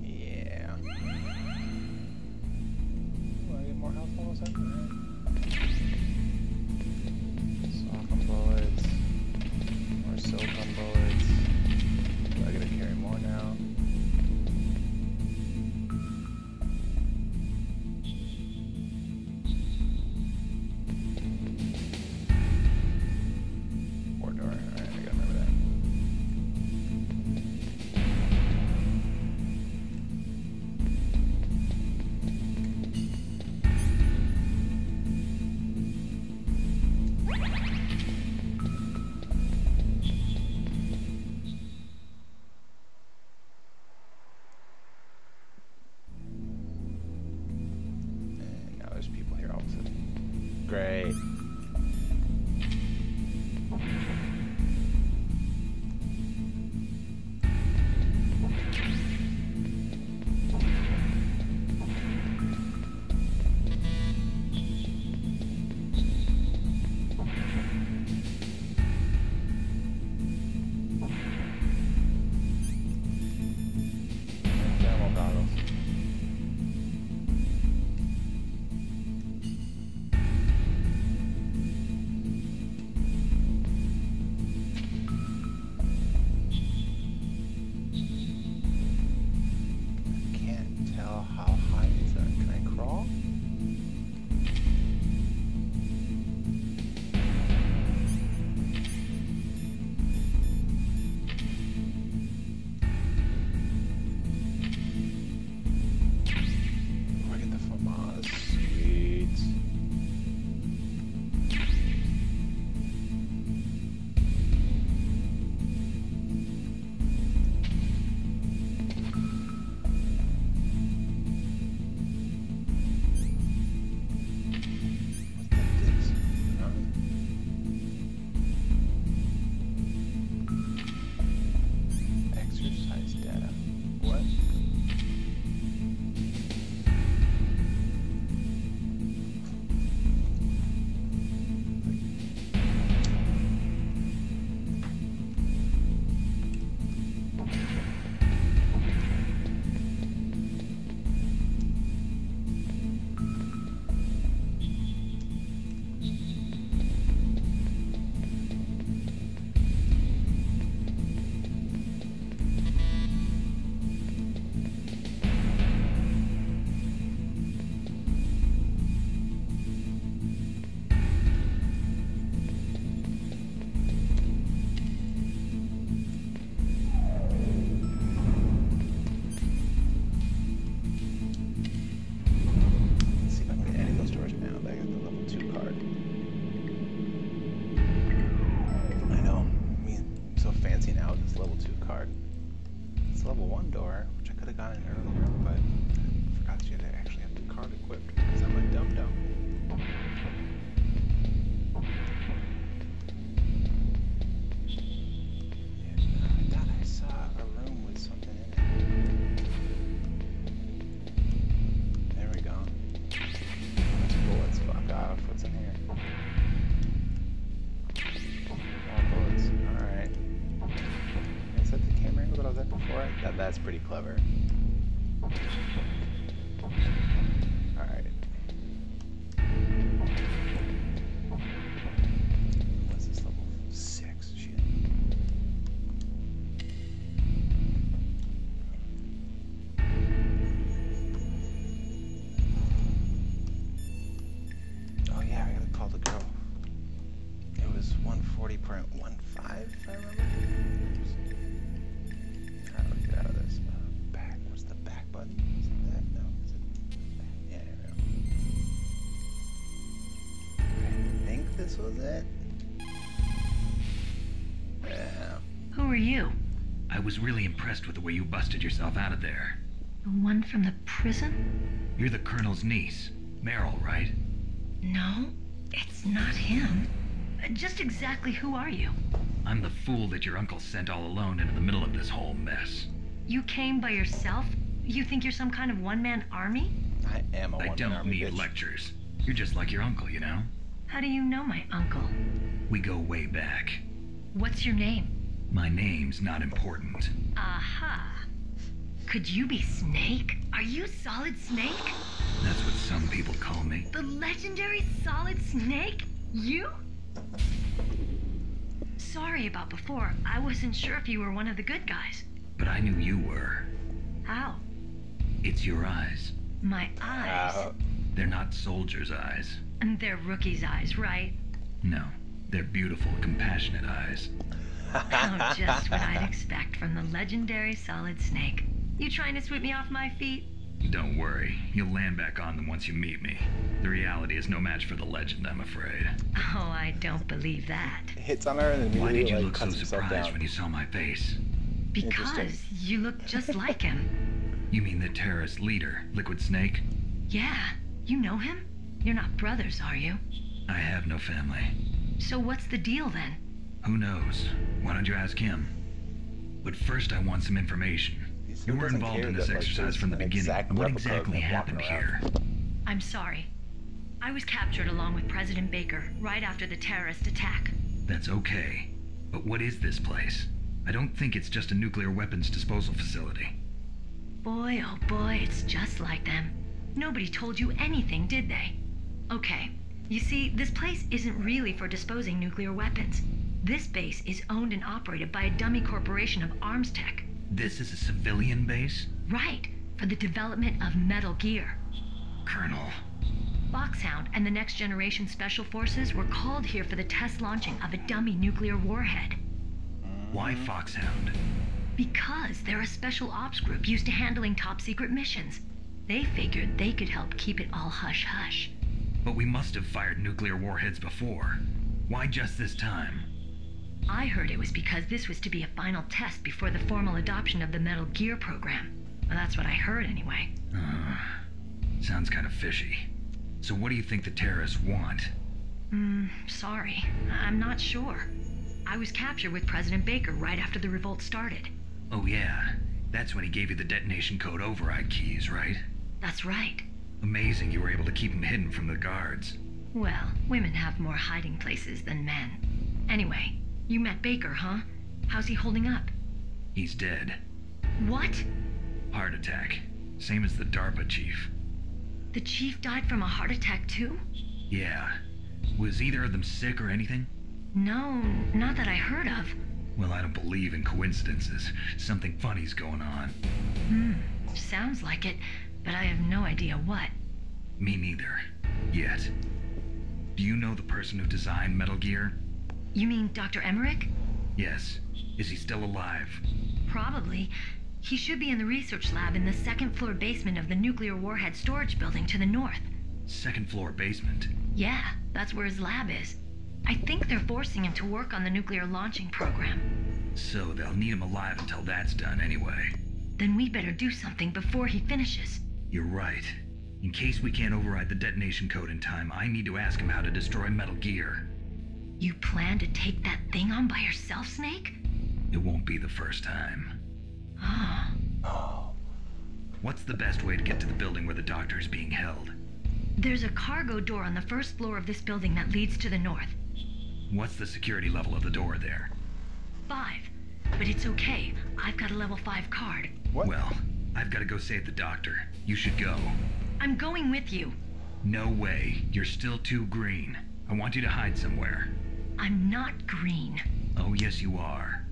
Yeah. Wanna get more health almost after that? Silicone bullets. More silicone bullets. Do I gotta carry more now? More door. Alright, I gotta remember that. great. That's pretty clever. Alright. What's this level? 6. Shit. Oh yeah, I gotta call the girl. It was 140.15, if I remember. This was it? Yeah. Who are you? I was really impressed with the way you busted yourself out of there. The one from the prison? You're the Colonel's niece, Meryl, right? No, it's not him. Just exactly who are you? I'm the fool that your uncle sent all alone into the middle of this whole mess. You came by yourself? You think you're some kind of one-man army? I am a one-man army, I don't need bitch. lectures. You're just like your uncle, you know? How do you know my uncle? We go way back. What's your name? My name's not important. Aha. Could you be Snake? Are you Solid Snake? That's what some people call me. The legendary Solid Snake? You? Sorry about before. I wasn't sure if you were one of the good guys. But I knew you were. How? It's your eyes. My eyes? They're not soldiers' eyes. And they're rookies' eyes, right? No, they're beautiful, compassionate eyes. Oh, just what I'd expect from the legendary Solid Snake. You trying to sweep me off my feet? Don't worry, you'll land back on them once you meet me. The reality is no match for the legend, I'm afraid. Oh, I don't believe that. Hits on her and then Why did you like, look so surprised when you saw my face? Because you look just like him. You mean the terrorist leader, Liquid Snake? Yeah, you know him? You're not brothers, are you? I have no family. So what's the deal then? Who knows? Why don't you ask him? But first I want some information. You were involved in this exercise from the beginning. What exactly happened here? I'm sorry. I was captured along with President Baker right after the terrorist attack. That's okay. But what is this place? I don't think it's just a nuclear weapons disposal facility. Boy, oh boy, it's just like them. Nobody told you anything, did they? Okay, you see, this place isn't really for disposing nuclear weapons. This base is owned and operated by a dummy corporation of arms tech. This is a civilian base? Right, for the development of Metal Gear. Colonel. Foxhound and the Next Generation Special Forces were called here for the test launching of a dummy nuclear warhead. Why Foxhound? Because they're a special ops group used to handling top secret missions. They figured they could help keep it all hush-hush. But we must have fired nuclear warheads before. Why just this time? I heard it was because this was to be a final test before the formal adoption of the Metal Gear program. Well, that's what I heard anyway. Sounds kind of fishy. So what do you think the terrorists want? Sorry. I'm not sure. I was captured with President Baker right after the revolt started. Oh yeah, that's when he gave you the detonation code override keys, right? That's right. Amazing you were able to keep him hidden from the guards. Well, women have more hiding places than men. Anyway, you met Baker, huh? How's he holding up? He's dead. What? Heart attack. Same as the DARPA chief. The chief died from a heart attack too? Yeah. Was either of them sick or anything? No, not that I heard of. Well, I don't believe in coincidences. Something funny's going on. Sounds like it, but I have no idea what. Me neither. Yet. Do you know the person who designed Metal Gear? You mean Dr. Emmerich? Yes. Is he still alive? Probably. He should be in the research lab in the second-floor basement of the nuclear warhead storage building to the north. Second-floor basement? Yeah, that's where his lab is. I think they're forcing him to work on the nuclear launching program. So they'll need him alive until that's done anyway. Then we better do something before he finishes. You're right. In case we can't override the detonation code in time, I need to ask him how to destroy Metal Gear. You plan to take that thing on by yourself, Snake? It won't be the first time. Oh. What's the best way to get to the building where the doctor is being held? There's a cargo door on the first floor of this building that leads to the north. What's the security level of the door there? 5. But it's okay. I've got a level 5 card. What? Well, I've got to go save the doctor. You should go. I'm going with you. No way. You're still too green. I want you to hide somewhere. I'm not green. Oh, yes, you are.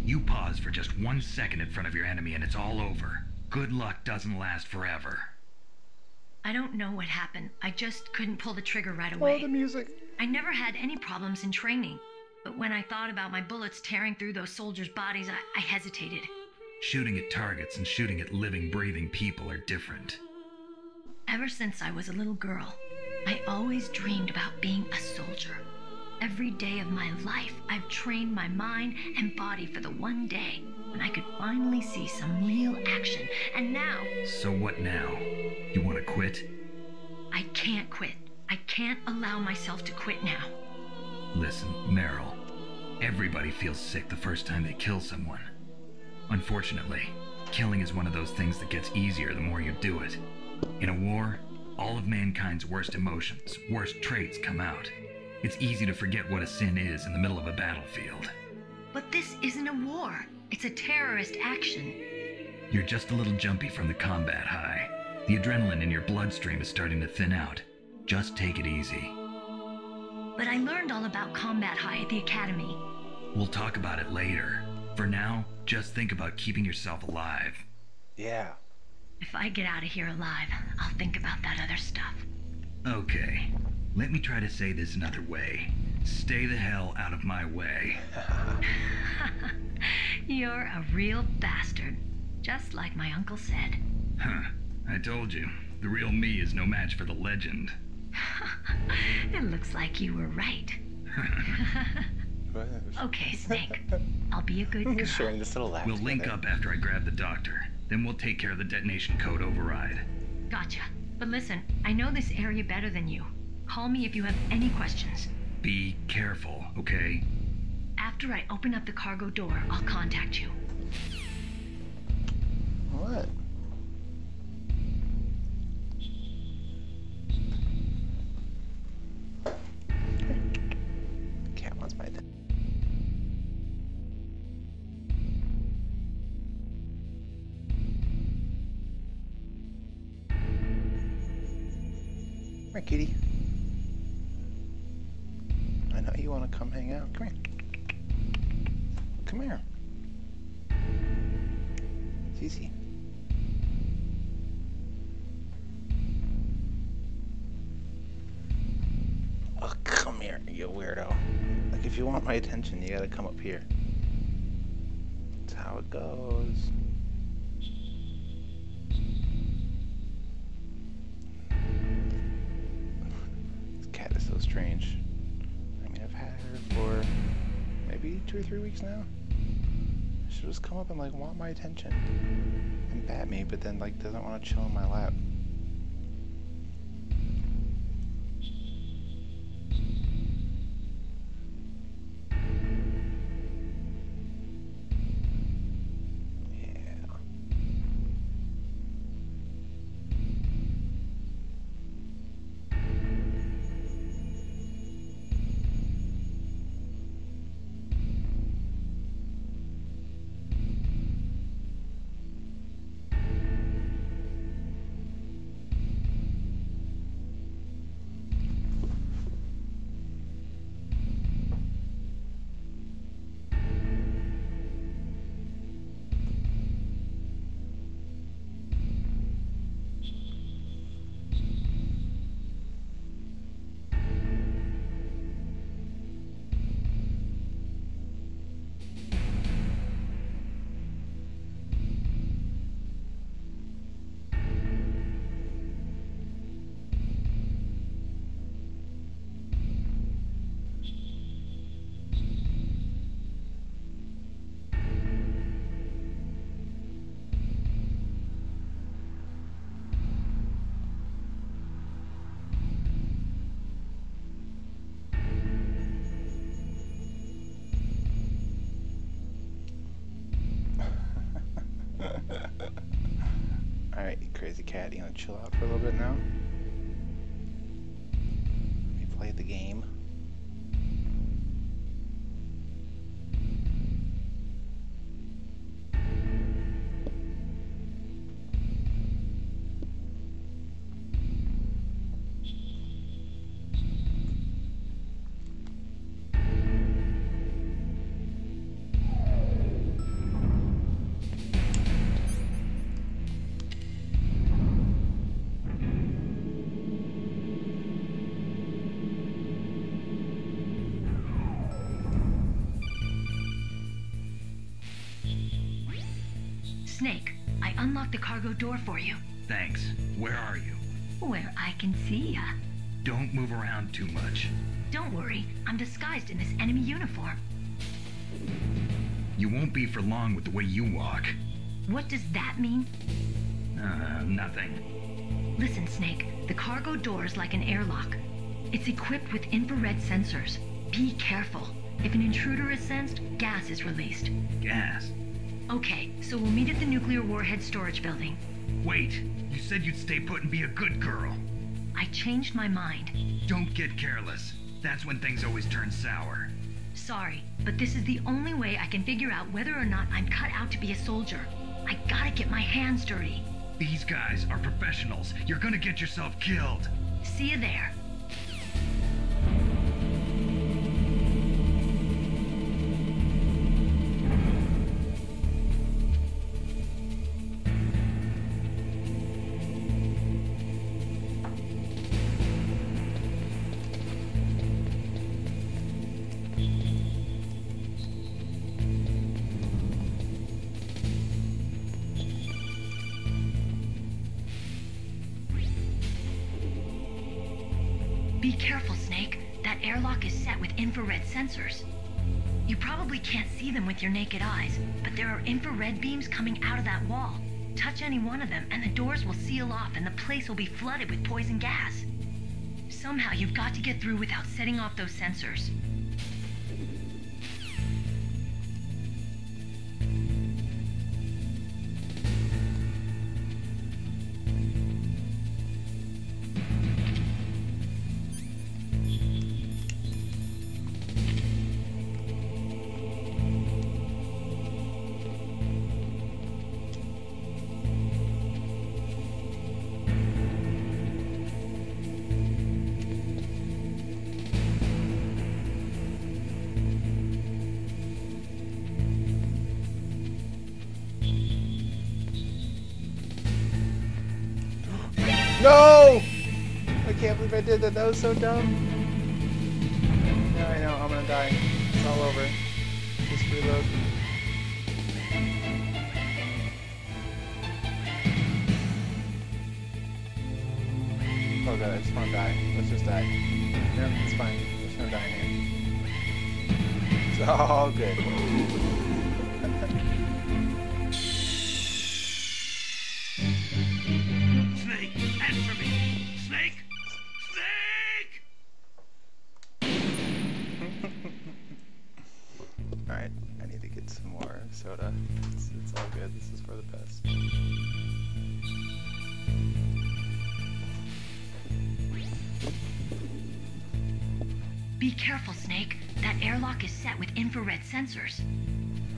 You pause for just 1 second in front of your enemy and it's all over. Good luck doesn't last forever. I don't know what happened. I just couldn't pull the trigger right away. Oh, the music. I never had any problems in training. But when I thought about my bullets tearing through those soldiers' bodies, I hesitated. Shooting at targets and shooting at living, breathing people are different. Ever since I was a little girl, I always dreamed about being a soldier. Every day of my life, I've trained my mind and body for the one day when I could finally see some real action. And now... So what now? You want to quit? I can't quit. I can't allow myself to quit now. Listen, Meryl. Everybody feels sick the first time they kill someone. Unfortunately, killing is one of those things that gets easier the more you do it. In a war, all of mankind's worst emotions, worst traits come out. It's easy to forget what a sin is in the middle of a battlefield. But this isn't a war. It's a terrorist action. You're just a little jumpy from the combat high. The adrenaline in your bloodstream is starting to thin out. Just take it easy. But I learned all about combat high at the academy. We'll talk about it later. For now, just think about keeping yourself alive. Yeah. If I get out of here alive, I'll think about that other stuff. Okay. Let me try to say this another way. Stay the hell out of my way. You're a real bastard. Just like my uncle said. Huh. I told you. The real me is no match for the legend. It looks like you were right. Okay, Snake. I'll be a good girl. Sharing this little laugh We'll together. link up after I grab the doctor. Then we'll take care of the detonation code override. Gotcha. But listen, I know this area better than you. Call me if you have any questions. Be careful, okay? After I open up the cargo door, I'll contact you. What? Cat wants my attention. Come here, kitty. I know you want to come hang out. Come here. Come here. It's easy. Oh, come here, you weirdo. Like, if you want my attention, you gotta come up here. That's how it goes. This cat is so strange. I mean, I've had her for maybe 2 or 3 weeks now. She'll just come up and, like, want my attention and bat me, but then, like, doesn't want to chill in my lap. Alright, you crazy cat, you wanna chill out for a little bit now? We played the game. Snake, I unlocked the cargo door for you. Thanks. Where are you? Where I can see ya. Don't move around too much. Don't worry, I'm disguised in this enemy uniform. You won't be for long with the way you walk. What does that mean? Nothing. Listen, Snake, the cargo door is like an airlock. It's equipped with infrared sensors. Be careful. If an intruder is sensed, gas is released. Gas? Okay, so we'll meet at the nuclear warhead storage building. Wait, you said you'd stay put and be a good girl. I changed my mind. Don't get careless. That's when things always turn sour. Sorry, but this is the only way I can figure out whether or not I'm cut out to be a soldier. I gotta get my hands dirty. These guys are professionals. You're gonna get yourself killed. See you there. Be careful, Snake. That airlock is set with infrared sensors. You probably can't see them with your naked eyes, but there are infrared beams coming out of that wall. Touch any one of them and the doors will seal off and the place will be flooded with poison gas. Somehow you've got to get through without setting off those sensors. No! I can't believe I did that. That was so dumb. Yeah, I know. I'm gonna die. It's all over. Just reload. Oh god, I just wanna die. Let's just die. No, it's fine. I'm just gonna die here. It's all good. Snake, answer me! Snake! Snake! Alright, I need to get some more soda. It's all good. This is for the best. Be careful, Snake. That airlock is set with infrared sensors.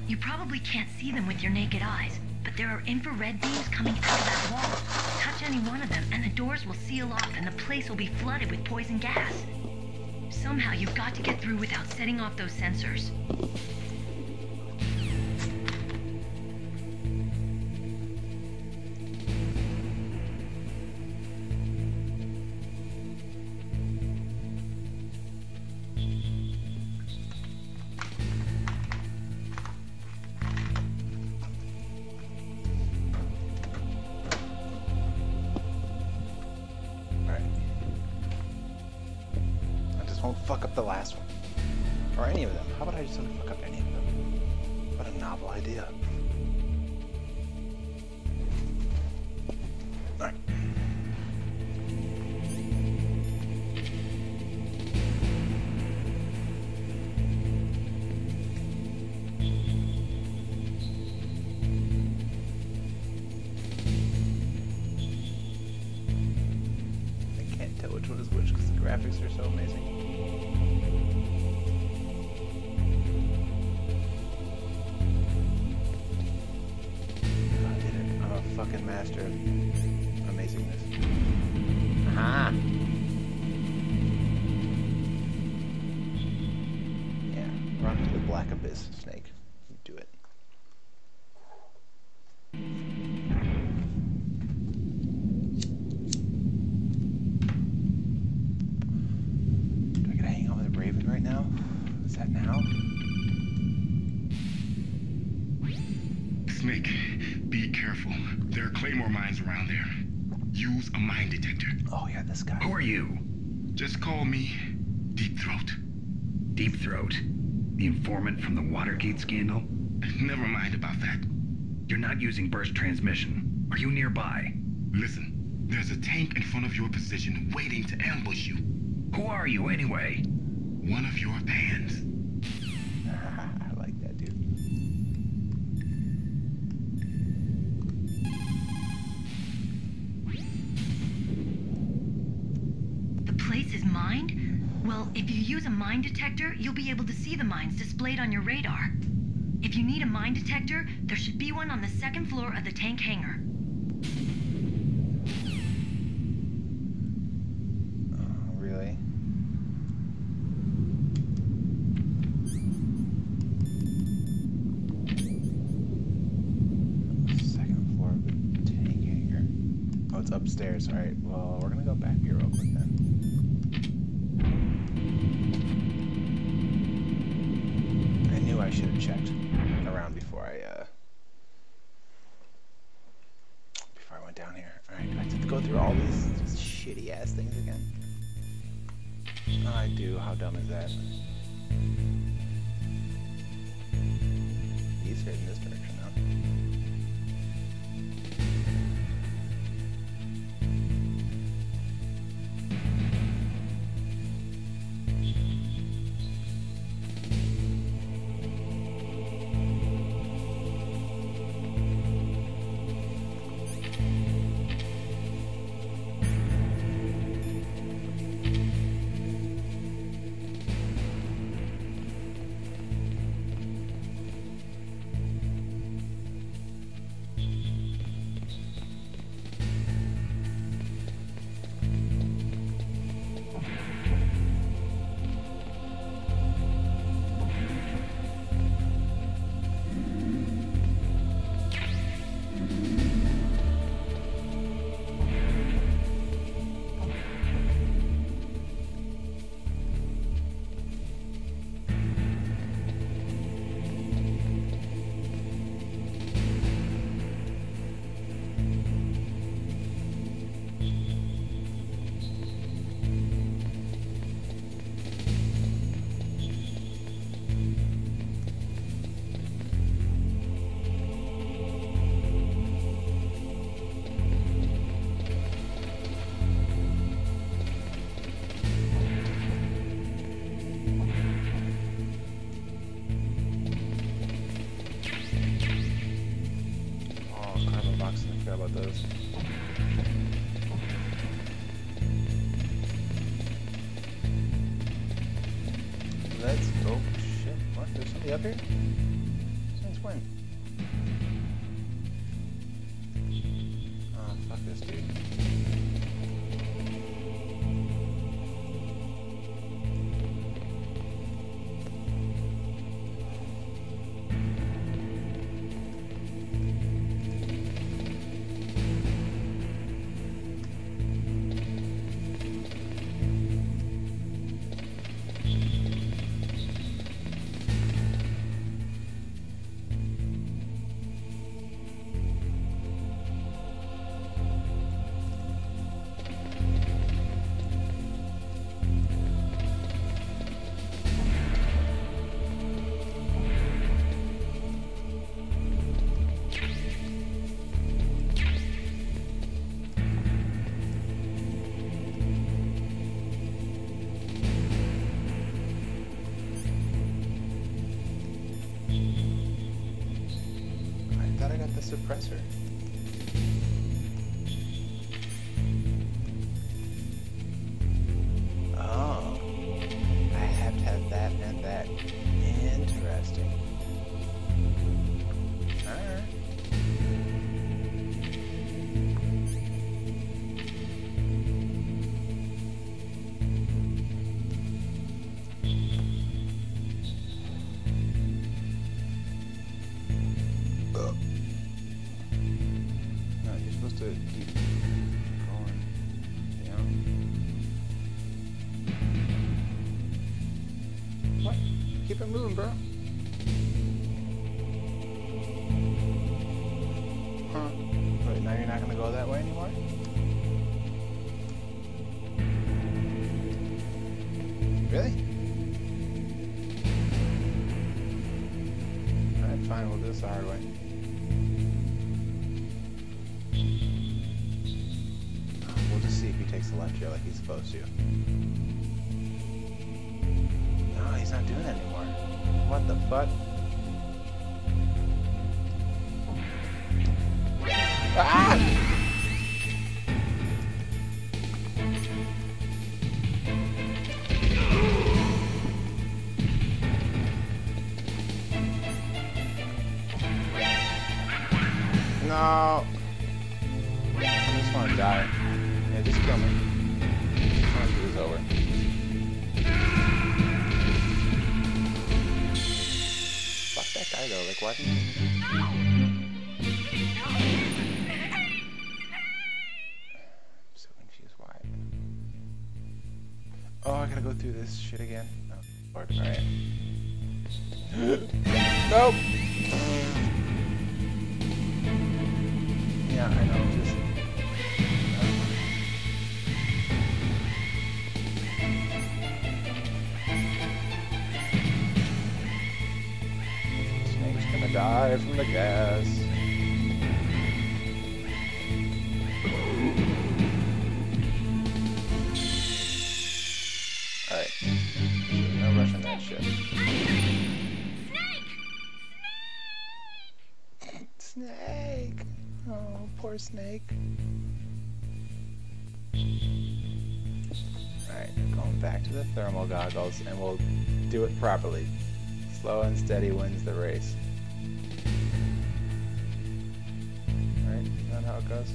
You probably can't see them with your naked eyes, but there are infrared beams coming out of that wall. Touch any one of them, and the doors will seal off, and the place will be flooded with poison gas. Somehow you've got to get through without setting off those sensors. Won't fuck up the last one. Or any of them. How about I just don't fuck up any of them? What a novel idea. Alright. I can't tell which one is which because the graphics are so amazing. Fucking master of amazingness. Aha! Yeah, run to the black abyss, Snake. Do it. Do I gotta hang out with a Raven right now? Is that now? Snake, be careful. There are Claymore mines around there. Use a mine detector. Oh yeah, this guy. Who are you? Just call me Deep Throat. Deep Throat? The informant from the Watergate scandal? Never mind about that. You're not using burst transmission. Are you nearby? Listen, there's a tank in front of your position waiting to ambush you. Who are you anyway? One of your fans. I like that, dude. Place is mined? Well, if you use a mine detector, you'll be able to see the mines displayed on your radar. If you need a mine detector, there should be one on the second floor of the tank hangar. Oh, really? Second floor of the tank hangar. Oh, it's upstairs. Alright, well, we're gonna go back here real quick then. I should have checked around before I went down here. Alright, do I have to go through all these just shitty ass things again? I do. How dumb is that? He's heading this direction now. he up here? Since when? Oh, fuck this dude. Suppressor. Oh, I have to have that and that. Interesting. Alright. To keep going down. What? Keep it moving, bro. Huh? Wait, now you're not gonna go that way anymore? Really? Alright, fine, we'll do this the hard way. See if he takes the left here like he's supposed to. No, he's not doing it anymore. What the fuck? Ah! No. I just want to die. Yeah, just kill me. I want to do this over. Fuck that guy though, like why didn't you... I'm so confused, why? Oh, I gotta go through this shit again? Oh, Lord, alright. Nope! Yeah, I know, just... Die from the gas. Alright. No rushing that shit. Snake! Snake! Oh, poor Snake. Alright, going back to the thermal goggles and we'll do it properly. Slow and steady wins the race. Is that how it goes?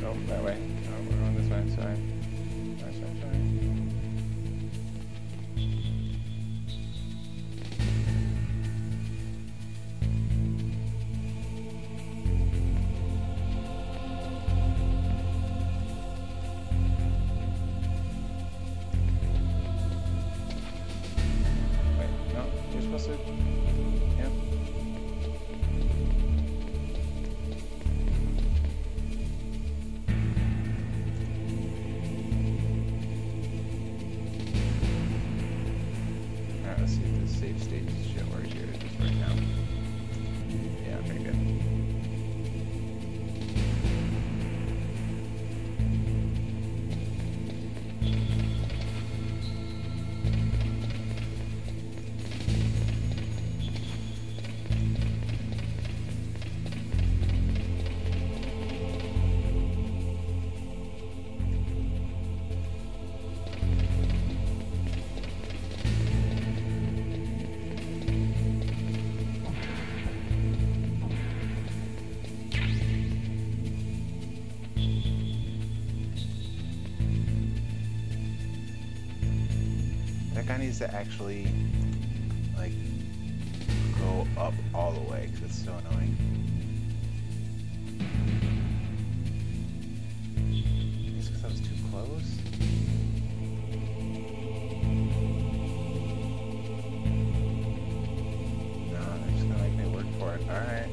Oh, that way. Oh, we're going this way, sorry. Sorry. That guy needs to actually, like, go up all the way, because it's so annoying. Just because I was too close? No, they're just gonna make me work for it. Alright.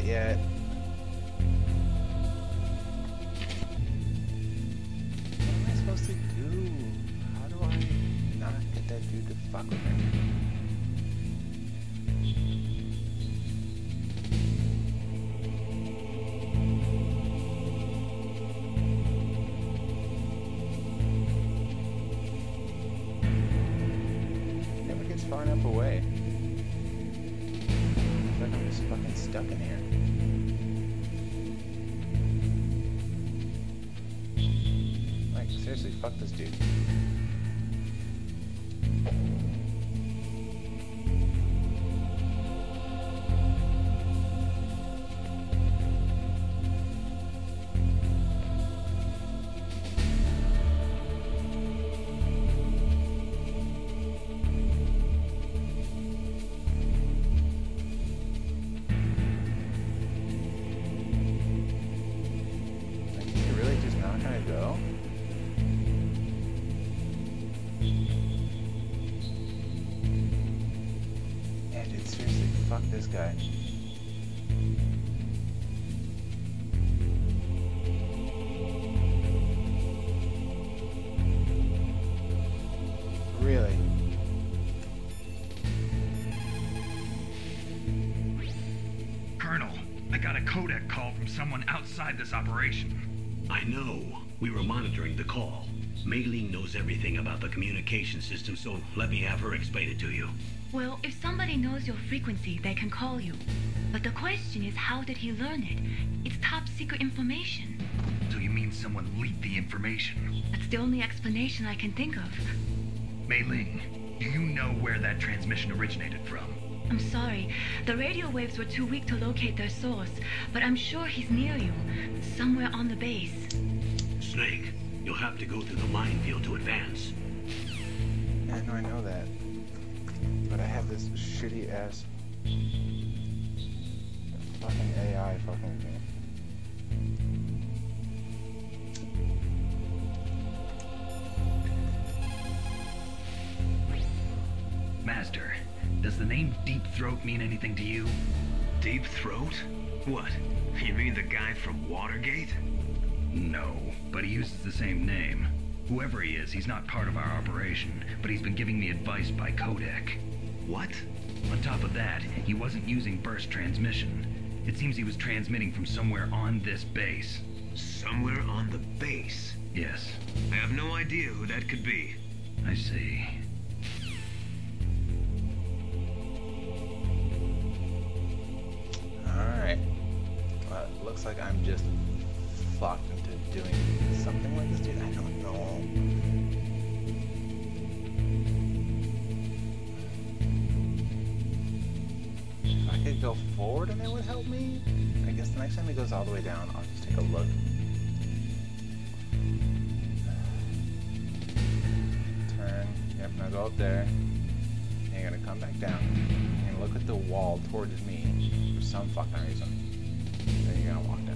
Yet. What am I supposed to do? How do I not get that dude to fuck with me? He never gets far enough away. I feel like I'm just fucking stuck in here. Seriously, fuck this dude. Like, is he really just not gonna go? Yeah, dude, seriously, fuck this guy. Really? Colonel, I got a codec call from someone outside this operation. I know. We were monitoring the call. Mei Ling knows everything about the communication system, so let me have her explain it to you. Well, if somebody knows your frequency, they can call you. But the question is, how did he learn it? It's top secret information. So you mean someone leaked the information? That's the only explanation I can think of. Mei Ling, do you know where that transmission originated from? I'm sorry. The radio waves were too weak to locate their source, but I'm sure he's near you, somewhere on the base. Snake, you'll have to go through the minefield to advance. I know that. But I have this shitty ass fucking AI fucking with me. Master, does the name Deep Throat mean anything to you? Deep Throat? What? You mean the guy from Watergate? No, but he uses the same name. Whoever he is, he's not part of our operation, but he's been giving me advice by codec. What? On top of that, he wasn't using burst transmission. It seems he was transmitting from somewhere on this base. Somewhere on the base? Yes. I have no idea who that could be. I see. Alright. Well, it looks like I'm just fucked into doing something like this, dude. I don't know. If I could go forward and it would help me, I guess the next time he goes all the way down, I'll just take a look. Turn. Yep, now go up there. And you're gonna come back down. And look at the wall towards me for some fucking reason. Then you're gonna walk down.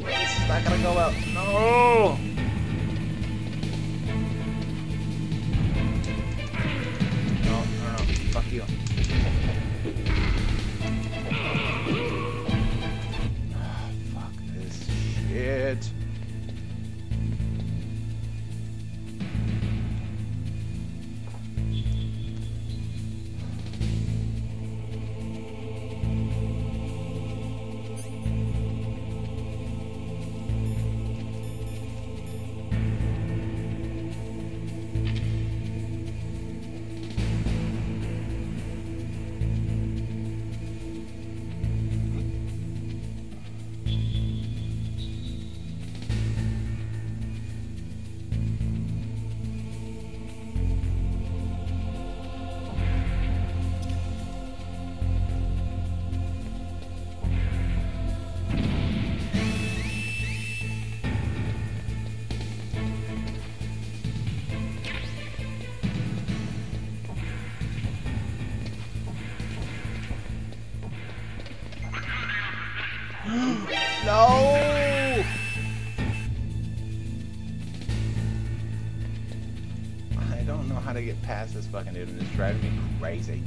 This is not gonna go out. No! No. Fuck you. Fuck this shit. No! I don't know how to get past this fucking dude, and it's driving me crazy.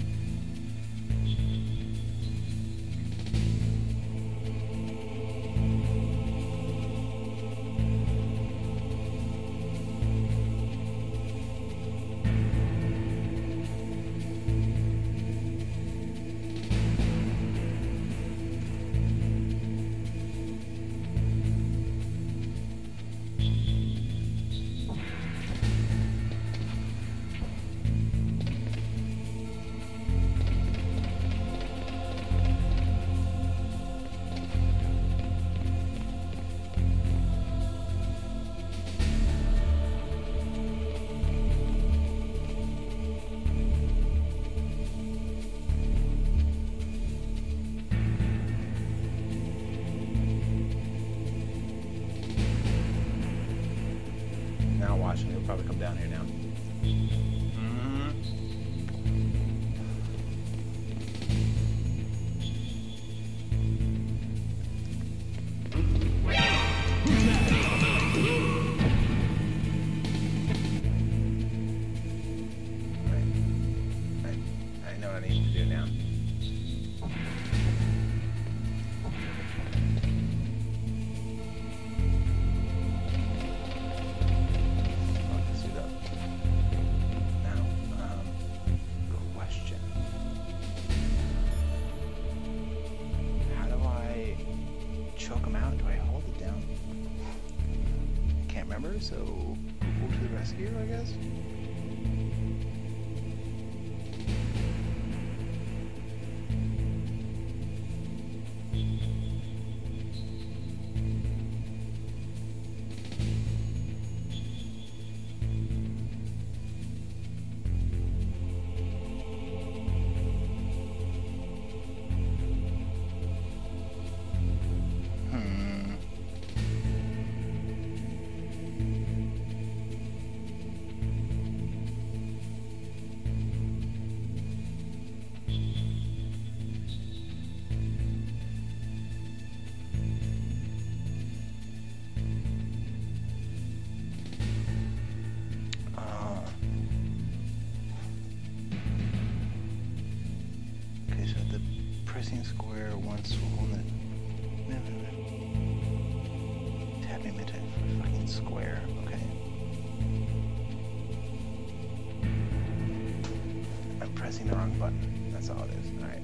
He'll probably come down here now. I know what I need to do now. So, go to the rescue, I guess? Square once holding it. Tapping my time for fucking square. Okay. I'm pressing the wrong button. That's all it is. Alright.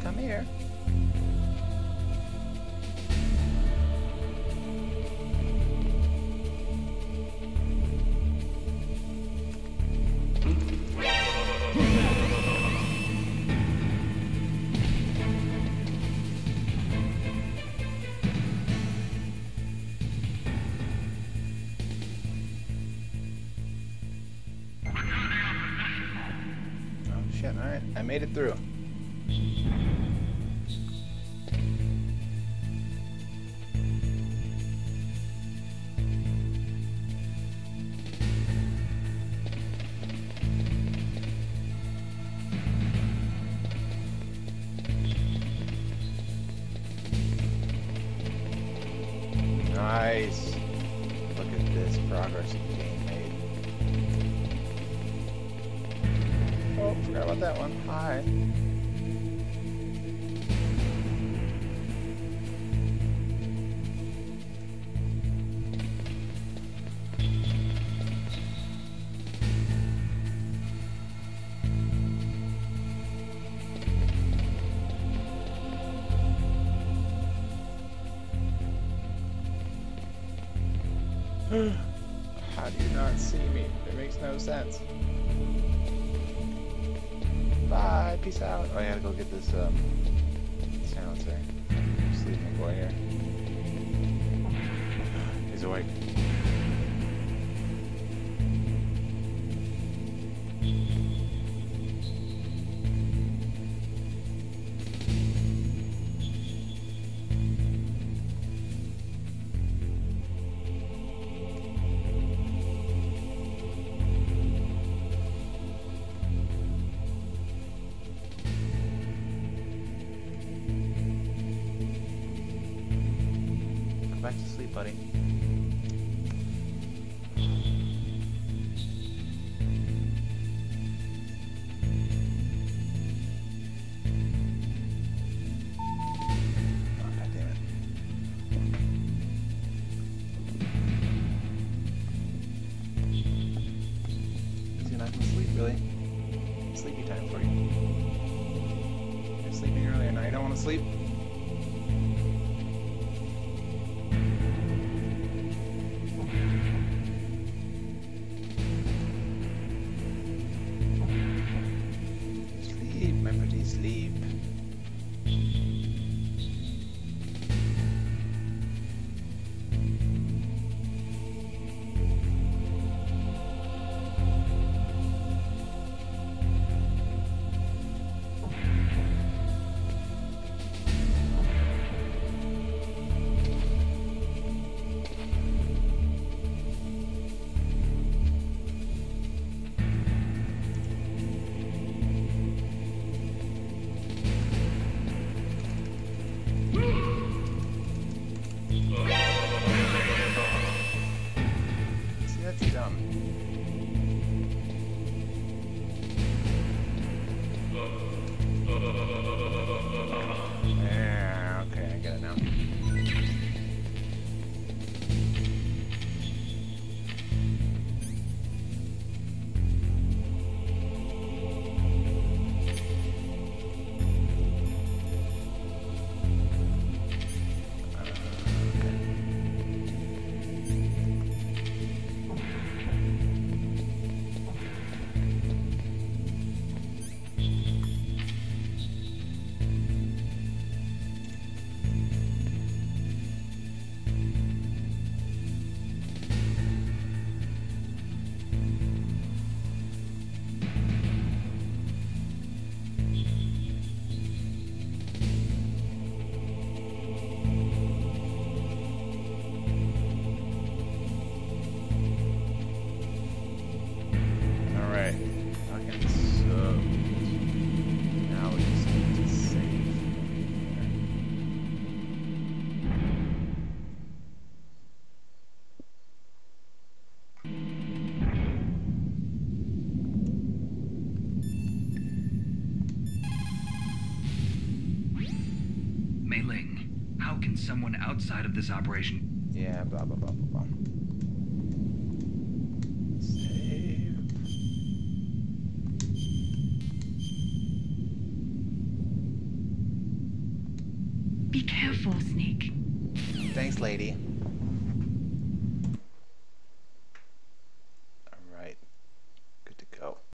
Come here. Oh shit, alright. I made it through. Nice. Look at this progress being made. Oh, forgot about that one. Hi. How do you not see me? It makes no sense. Bye, peace out. Oh, I gotta go get this silencer. Just leave my boy here. He's awake. back to sleep, buddy. Oh, God damn it. Is he not gonna sleep, really? Sleepy time for you. You're sleeping earlier now. You don't want to sleep? Sleep, my pretty, sleep. Yeah, okay, I get it now. Alright, fucking so. Now we just need to save. Mei Ling, how can someone outside of this operation... Yeah, blah blah blah blah blah. Save. Be careful, Snake. Thanks, lady.